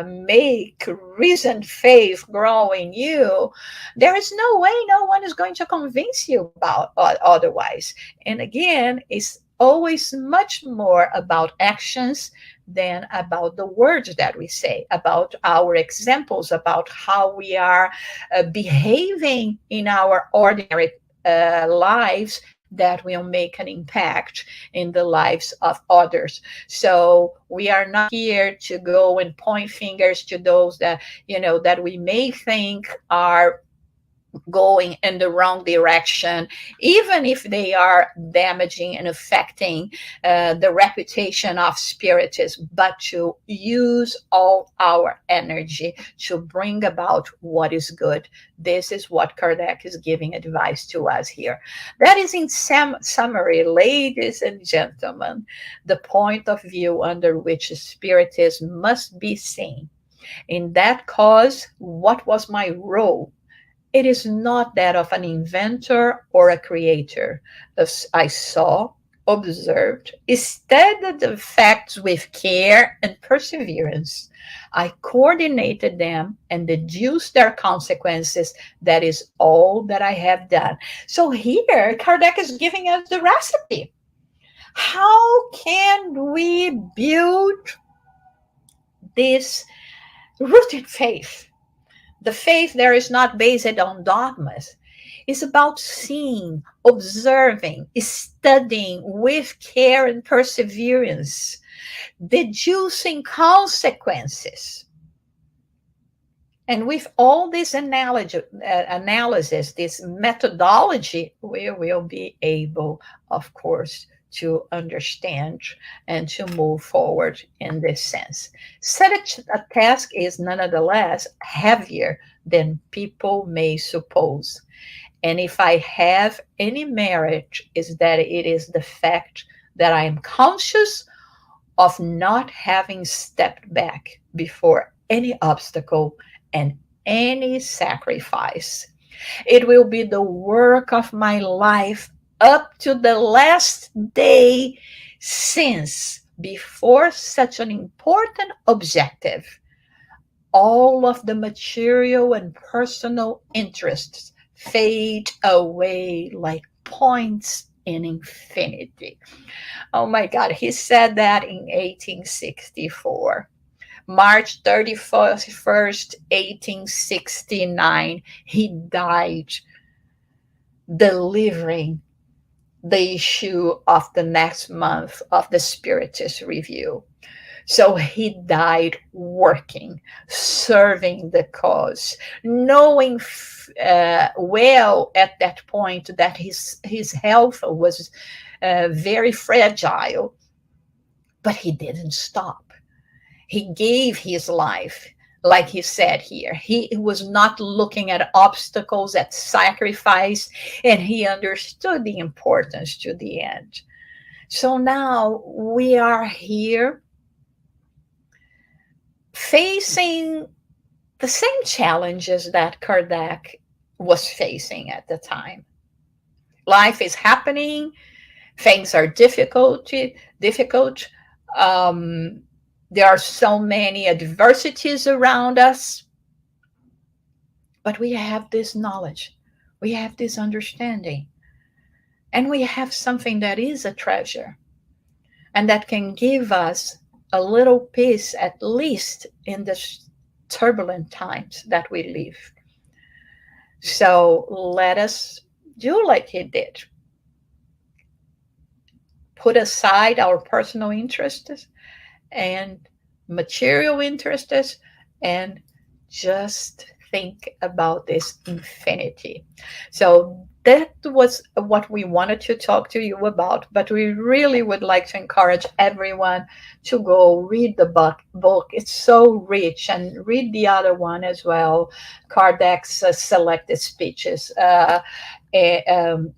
make reasoned faith grow in you. There is no way, no one is going to convince you about otherwise. And again, it's always much more about actions than about the words that we say, about our examples, about how we are behaving in our ordinary lives, that will make an impact in the lives of others. So we are not here to go and point fingers to those that, that we may think are going in the wrong direction, even if they are damaging and affecting the reputation of Spiritism, but to use all our energy to bring about what is good. This is what Kardec is giving advice to us here. That is, in summary, ladies and gentlemen, the point of view under which Spiritism must be seen. In that cause, what was my role? It is not that of an inventor or a creator. As I saw, observed, studied the facts with care and perseverance. I coordinated them and deduced their consequences. That is all that I have done. So here, Kardec is giving us the recipe. How can we build this rooted faith? The faith there is not based on dogmas. It's about seeing, observing, studying with care and perseverance, deducing consequences. And with all this analysis, this methodology, we will be able, of course, to understand and to move forward in this sense. Such a task is nonetheless heavier than people may suppose. And if I have any merit, is that it is the fact that I am conscious of not having stepped back before any obstacle and any sacrifice. It will be the work of my life up to the last day, since before such an important objective, all of the material and personal interests fade away like points in infinity. Oh my God, he said that in 1864. March 31st, 1869, he died delivering the issue of the next month of the Spiritist Review. So he died working, serving the cause, knowing well at that point that his health was very fragile, but he didn't stop. He gave his life. Like he said here, he was not looking at obstacles, at sacrifice, and he understood the importance to the end. So now we are here facing the same challenges that Kardec was facing at the time. Life is happening, things are difficult. There are so many adversities around us, but we have this knowledge, we have this understanding, and we have something that is a treasure and that can give us a little peace, at least in the turbulent times that we live. So let us do like he did. Put aside our personal interests and material interests and just think about this infinity. So that was what we wanted to talk to you about, but we really would like to encourage everyone to go read the book. It's so rich, and read the other one as well, Kardec's selected speeches.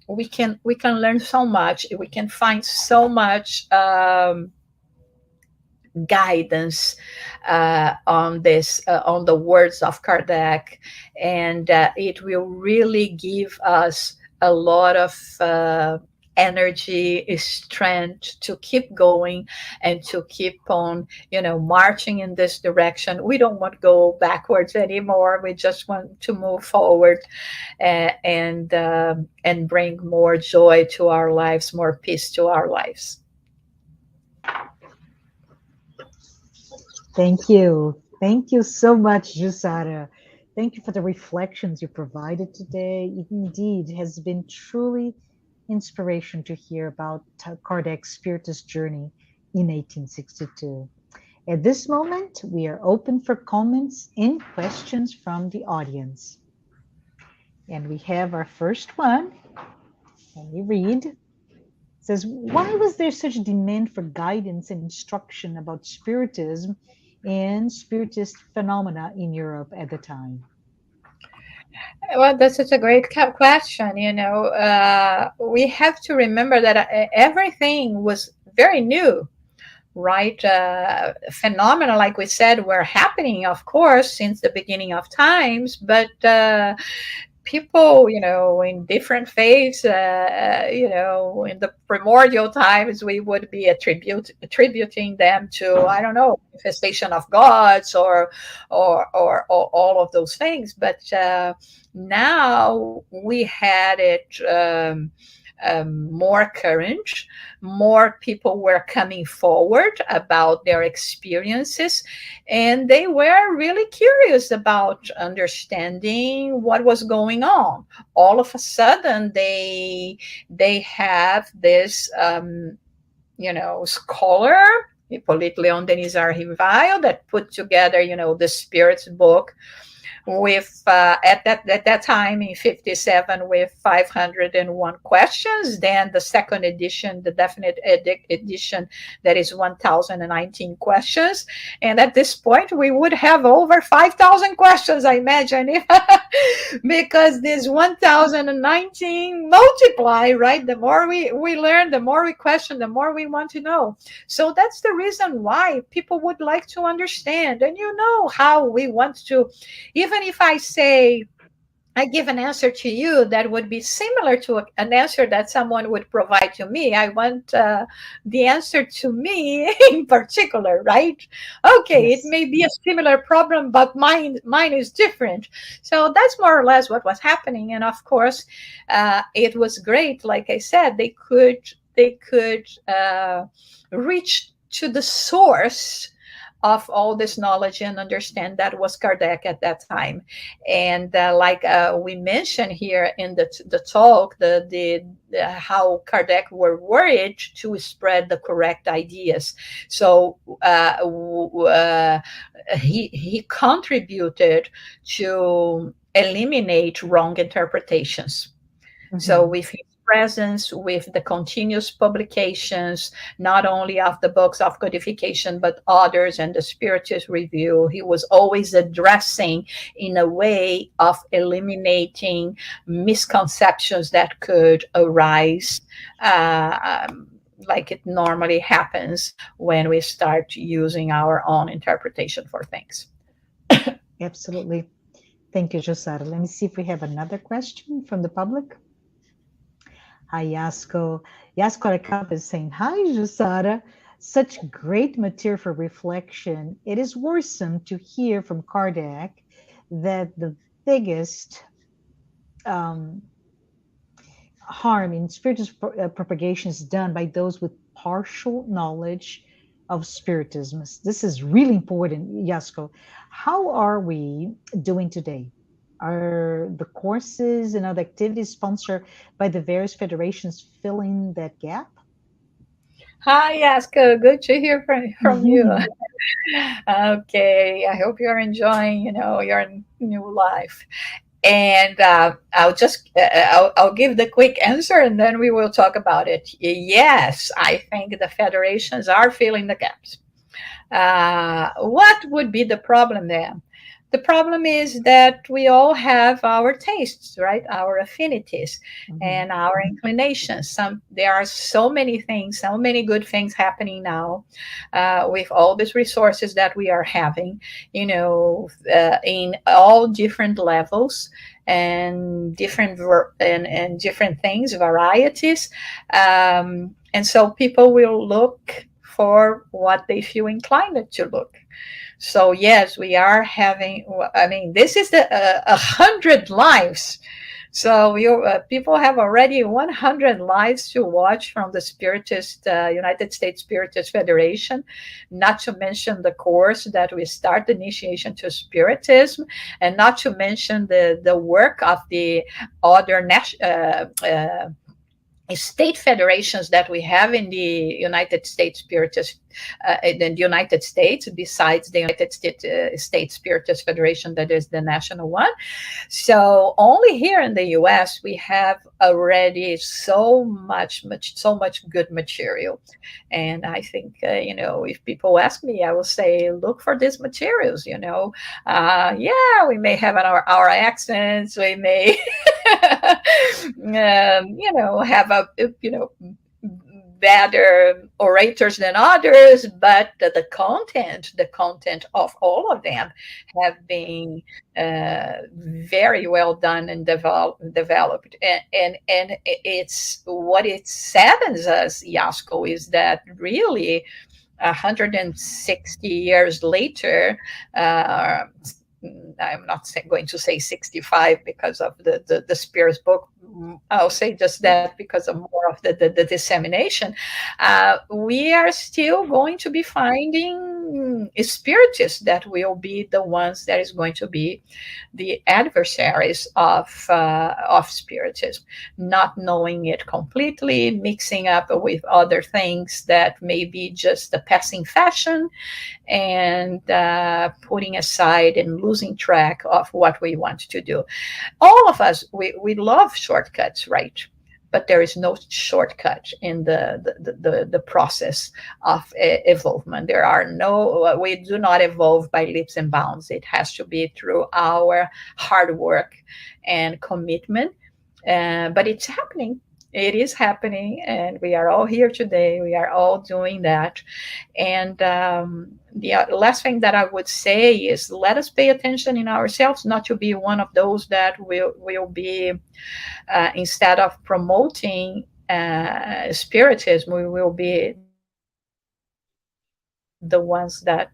We can learn so much. We can find so much guidance on this, on the words of Kardec, and it will really give us a lot of energy, strength to keep going and to keep on, marching in this direction. We don't want to go backwards anymore. We just want to move forward, and bring more joy to our lives, more peace to our lives. Thank you. Thank you so much, JUSSARA. Thank you for the reflections you provided today. It indeed has been truly inspiration to hear about Kardec's Spiritist Journey in 1862. At this moment, we are open for comments and questions from the audience. And we have our first one. Let me read. It says, why was there such demand for guidance and instruction about Spiritism and Spiritist phenomena in Europe at the time? Well, that's such a great question. We have to remember that everything was very new, right? Phenomena, like we said, were happening, of course, since the beginning of times, but people, in different faiths, in the primordial times, we would be attributing them to, I don't know, manifestation of gods or all of those things. But now we had it more current. More people were coming forward about their experiences, and they were really curious about understanding what was going on. All of a sudden, they have this, scholar, Hippolyte Leon Denis Arivile, that put together, the Spirit's book, with at that time in 57, with 501 questions. Then the second edition, the definite edition, that is 1019 questions. And at this point we would have over 5,000 questions, I imagine, because this 1019 multiply, right? The more we learn, the more we question, the more we want to know. So that's the reason why people would like to understand. And how we want to, even if I give an answer to you that would be similar to an answer that someone would provide to me, I want the answer to me in particular, right? Okay, yes. It may be a similar problem, but mine is different. So that's more or less what was happening. And of course, it was great. Like I said, they could reach to the source of all this knowledge and understand that was Kardec at that time. And like we mentioned here in the talk, the how Kardec were worried to spread the correct ideas. So he contributed to eliminate wrong interpretations. Mm-hmm. So with his presence, with the continuous publications, not only of the books of codification, but others, and the Spiritist Review, he was always addressing in a way of eliminating misconceptions that could arise, like it normally happens when we start using our own interpretation for things. Absolutely. Thank you, JUSSARA. Let me see if we have another question from the public. Hi, Yasko. Yasko Arecapa is saying, hi, JUSSARA. Such great material for reflection. It is worrisome to hear from Kardec that the biggest harm in Spiritist propagation is done by those with partial knowledge of Spiritism. This is really important, Yasko. How are we doing today? Are the courses and other activities sponsored by the various federations filling that gap? Hi, Yasko. Good to hear from you. Okay, I hope you're enjoying, your new life. And I'll give the quick answer, and then we will talk about it. Yes, I think the federations are filling the gaps. What would be the problem there? The problem is that we all have our tastes, right? Our affinities and our inclinations. There are so many things, so many good things happening now with all these resources that we are having, in all different levels and and different things, varieties. And so people will look for what they feel inclined to look. So yes, we are having. I mean, this is the 100 lives. So people have already 100 lives to watch from the Spiritist United States Spiritist Federation. Not to mention the course that we start, the initiation to Spiritism, and not to mention the work of the other state federations that we have in the United States Spiritist, in the United States, besides the United States Spiritist Federation, that is the national one. So only here in the U.S. we have already so much good material. And I think, if people ask me, I will say, look for these materials. Yeah, we may have our accents, we may have better orators than others, but the content of all of them have been very well done and developed. And it's what it saddens us, Yasko, is that really 160 years later, I'm not going to say 65 because of the Spears book. I'll say just that because of more of the dissemination. We are still going to be finding spiritists that will be the ones that is going to be the adversaries of spiritism, not knowing it completely, mixing up with other things that may be just a passing fashion, and putting aside and losing track of what we want to do. All of us, we love shortcuts, right? But there is no shortcut in the process of evolvement. We do not evolve by leaps and bounds. It has to be through our hard work and commitment. But it's happening. It is happening, and we are all here today. We are all doing that. And the last thing that I would say is, let us pay attention in ourselves, not to be one of those that will be, instead of promoting spiritism, we will be the ones that,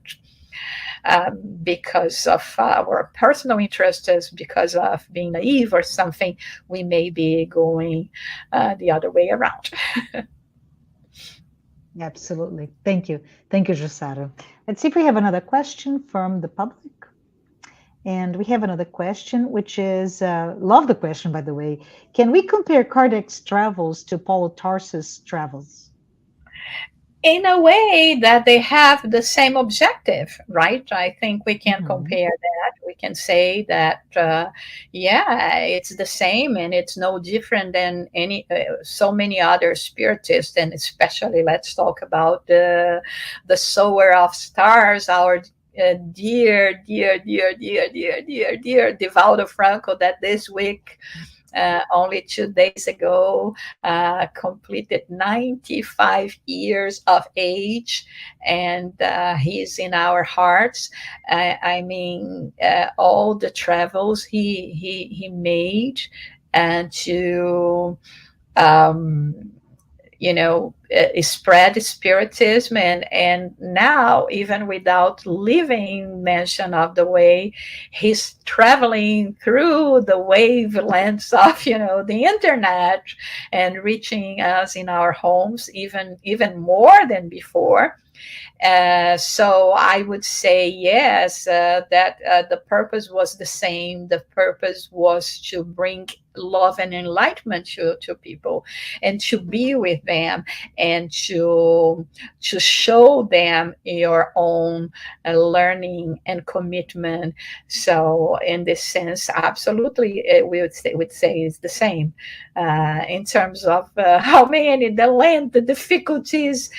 because of our personal interests, because of being naive or something, we may be going the other way around. Absolutely. Thank you. Thank you, JUSSARA. Let's see if we have another question from the public. And we have another question, which is, love the question, by the way. Can we compare Kardec's travels to Paul Tarsus' travels? In a way that they have the same objective, right? I think we can compare that. We can say that, it's the same, and it's no different than so many other spiritists, and especially let's talk about the sower of stars, our dear Divaldo Franco, that this week, only 2 days ago, completed 95 years of age, and he's in our hearts. I mean, all the travels he made, and to spread spiritism, and now, even without leaving mention of the way, he's traveling through the wavelengths of the internet and reaching us in our homes even more than before. So I would say yes, that the purpose was the same. The purpose was to bring love and enlightenment to people, and to be with them, and to show them your own learning and commitment. So in this sense, absolutely, we would say it's the same. In terms of how many, the length, the difficulties,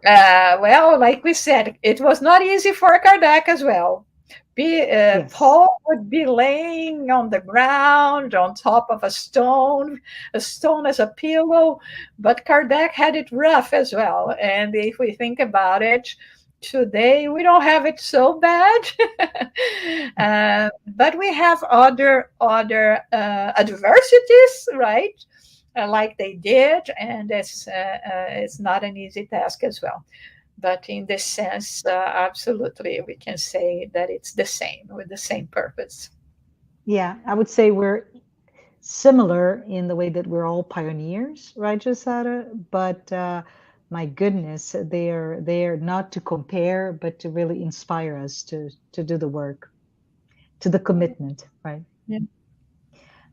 well, like we said, it was not easy for Kardec as well. Yes. Paul would be laying on the ground on top of a stone as a pillow, but Kardec had it rough as well. And if we think about it, today we don't have it so bad, but we have other adversities, right? Like they did, and it's not an easy task as well. But in this sense, absolutely, we can say that it's the same, with the same purpose. Yeah, I would say we're similar in the way that we're all pioneers, right, Jussara? But my goodness, they're not to compare, but to really inspire us to do the work, to the commitment, right? Yeah.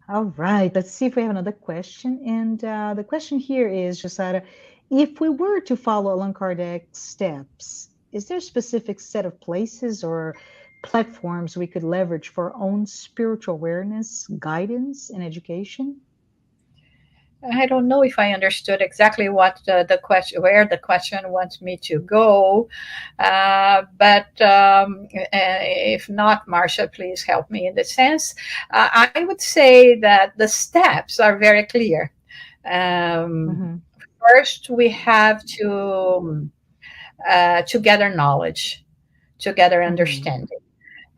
All right, let's see if we have another question. And the question here is, Jussara, if we were to follow Allan Kardec's steps, is there a specific set of places or platforms we could leverage for our own spiritual awareness, guidance, and education? I don't know if I understood exactly what the question, where the question wants me to go, but if not, Marcia, please help me in the sense. I would say that the steps are very clear. Mm-hmm. First, we have to gather knowledge, to gather Mm-hmm. understanding.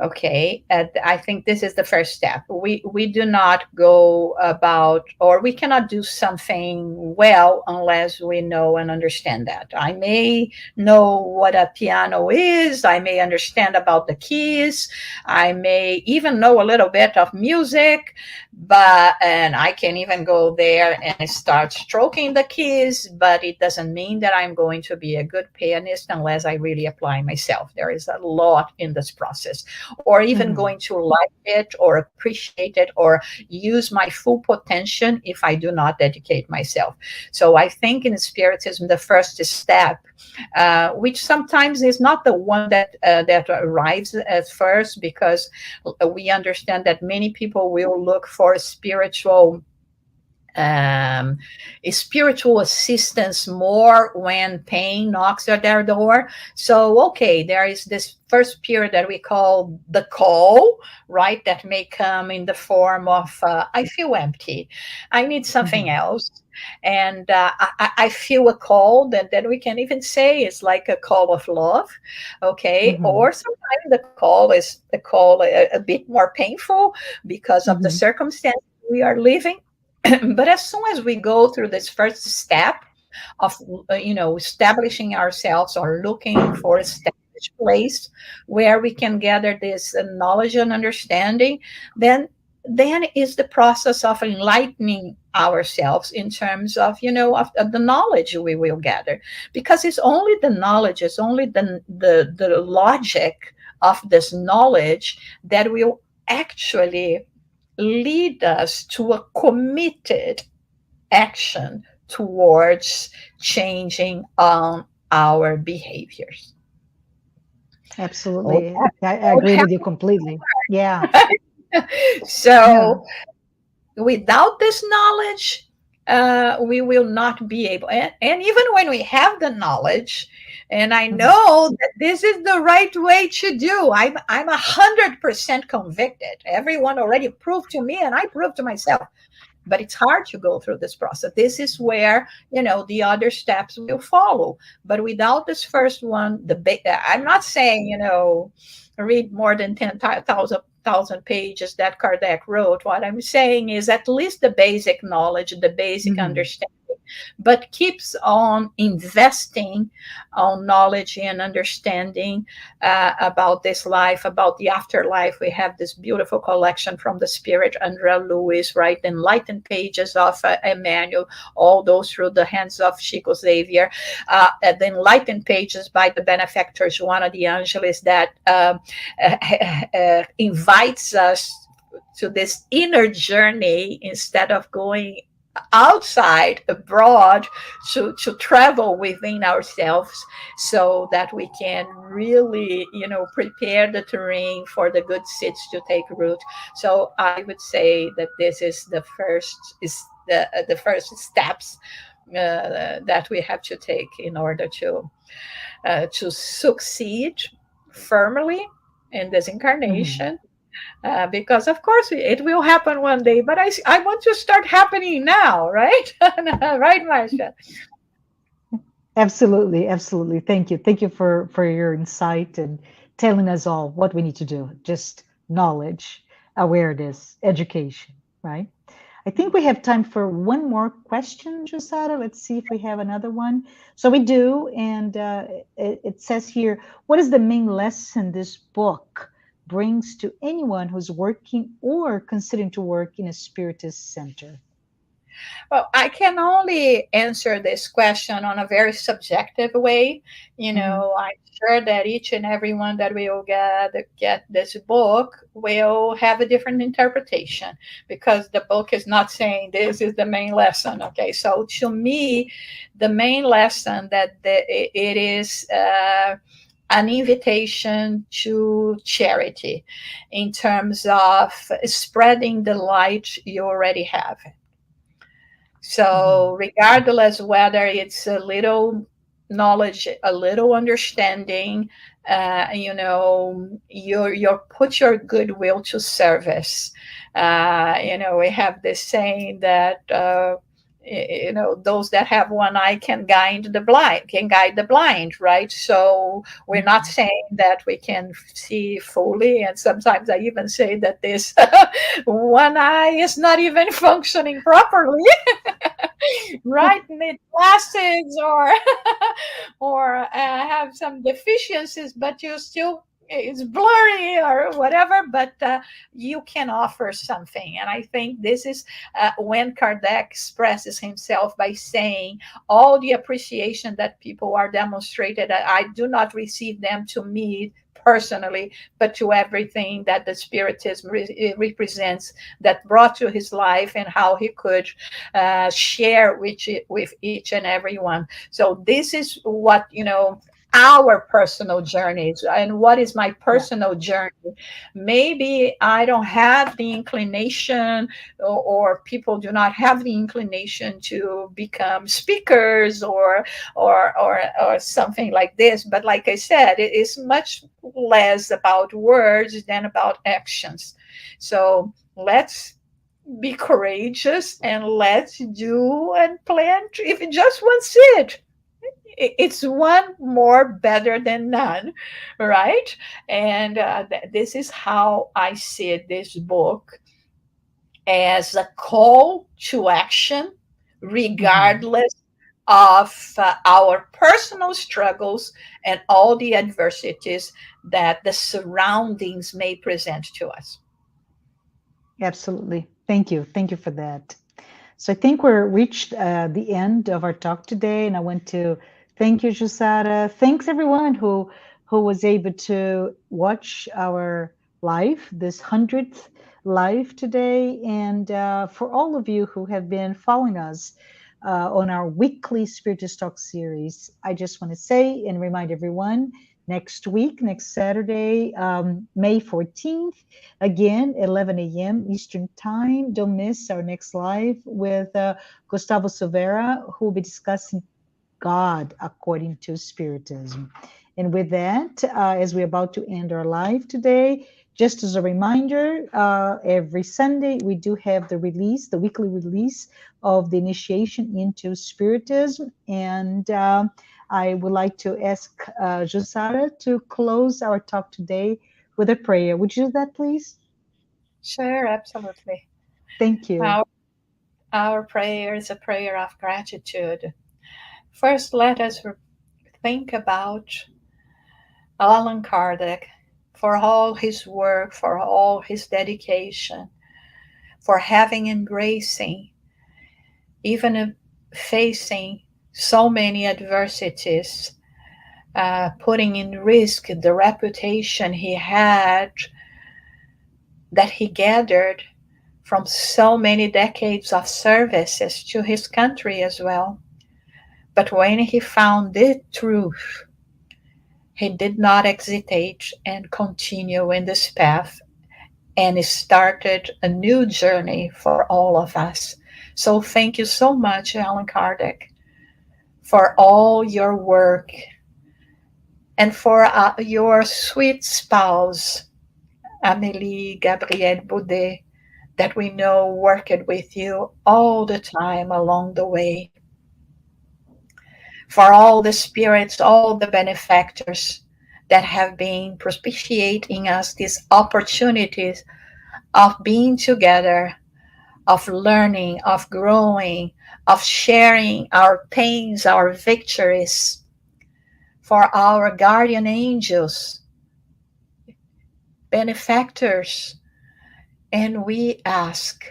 Okay, I think this is the first step. We do not go about, or we cannot do something well unless we know and understand that. I may know what a piano is, I may understand about the keys, I may even know a little bit of music, and I can even go there and start stroking the keys, but it doesn't mean that I'm going to be a good pianist unless I really apply myself. There is a lot in this process, or even Mm-hmm. going to like it or appreciate it or use my full potential if I do not dedicate myself. So I think in Spiritism, the first step, which sometimes is not the one that arrives at first, because we understand that many people will look for um, spiritual assistance more when pain knocks at their door. So, okay, there is this first period that we call the call, right? That may come in the form of, I feel empty, I need something Mm-hmm. else. And I feel a call that we can even say is like a call of love, okay? Mm-hmm. Or sometimes the call is a bit more painful because of the Mm-hmm. circumstances we are living. But as soon as we go through this first step of establishing ourselves or looking for a established place where we can gather this knowledge and understanding, then is the process of enlightening ourselves in terms of of the knowledge we will gather, because it's only the knowledge, it's only the logic of this knowledge that will actually lead us to a committed action towards changing our behaviors. Absolutely. Okay. I agree with you completely. Yeah. Yeah. So without this knowledge, we will not be able, and even when we have the knowledge, and I Mm-hmm. know that this is the right way to do, I'm 100% convicted. Everyone already proved to me, and I proved to myself. But it's hard to go through this process. This is where the other steps will follow. But without this first one, I'm not saying read more than 10,000 pages that Kardec wrote. What I'm saying is at least the basic knowledge, the basic Mm-hmm. understanding, but keeps on investing on knowledge and understanding about this life, about the afterlife. We have this beautiful collection from the Spirit, Andrea Lewis, right? Enlightened Pages of Emmanuel, all those through the hands of Chico Xavier. The Enlightened Pages by the benefactor Joana de Angelis, that invites us to this inner journey instead of going outside, abroad, to travel within ourselves, so that we can really, prepare the terrain for the good seeds to take root. So I would say that this is the first steps that we have to take in order to succeed firmly in this incarnation. Because of course it will happen one day, but I want to start happening now, right? Right, Marcia? Absolutely, absolutely. Thank you. Thank you for your insight and telling us all what we need to do. Just knowledge, awareness, education, right? I think we have time for one more question, Jussara. Let's see if we have another one. So we do, and it says here, what is the main lesson this book brings to anyone who's working or considering to work in a Spiritist center? Well, I can only answer this question on a very subjective way. I'm sure that each and everyone that will get this book will have a different interpretation, because the book is not saying this is the main lesson. Okay, so to me, the main lesson that it is an invitation to charity in terms of spreading the light you already have. So regardless whether it's a little knowledge, a little understanding, you put your goodwill to service. We have this saying that those that have one eye can guide the blind, right? So we're not saying that we can see fully, and sometimes I even say that this one eye is not even functioning properly. Right, need glasses or have some deficiencies, but you still, it's blurry or whatever, but you can offer something. And I think this is when Kardec expresses himself by saying all the appreciation that people are demonstrated, I do not receive them to me personally, but to everything that the Spiritism represents, that brought to his life, and how he could share with each and every one. So this is what, our personal journeys, and what is my personal journey. Maybe I don't have the inclination, or people do not have the inclination to become speakers or something like this, but like I said, it is much less about words than about actions. So let's be courageous, and let's do and plant even just one seed. It's one more better than none, right? And this is how I see this book, as a call to action, regardless of our personal struggles and all the adversities that the surroundings may present to us. Absolutely. Thank you. Thank you for that. So I think we're reached the end of our talk today, and I want to thank you, Jussara. Thanks everyone who was able to watch our live, this 100th live today, and for all of you who have been following us on our weekly Spiritist Talk series. I just want to say and remind everyone, next week, next Saturday, May 14th, again, 11 a.m. Eastern Time. Don't miss our next live with Gustavo Silveira, who will be discussing God according to Spiritism. And with that, as we're about to end our live today, just as a reminder, every Sunday we do have the weekly release of the Initiation into Spiritism. And I would like to ask Jussara to close our talk today with a prayer. Would you do that, please? Sure, absolutely. Thank you. Our prayer is a prayer of gratitude. First, let us think about Allan Kardec for all his work, for all his dedication, for having embracing, even facing so many adversities, putting in risk the reputation he had, that he gathered from so many decades of services to his country as well. But when he found the truth, he did not hesitate and continue in this path and started a new journey for all of us. So thank you so much, Allan Kardec, for all your work and for your sweet spouse, Amélie Gabrielle Baudet, that we know worked with you all the time along the way. For all the spirits, all the benefactors that have been propitiating us these opportunities of being together, of learning, of growing, of sharing our pains, our victories, for our guardian angels, benefactors. And we ask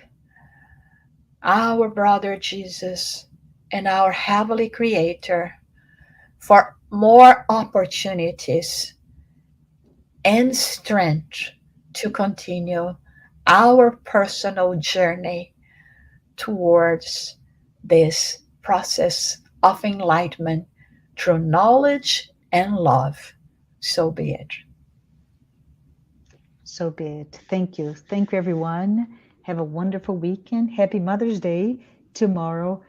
our brother Jesus and our Heavenly Creator for more opportunities and strength to continue our personal journey towards this process of enlightenment through knowledge and love. So be it. So be it. Thank you. Thank you, everyone. Have a wonderful weekend. Happy Mother's Day tomorrow.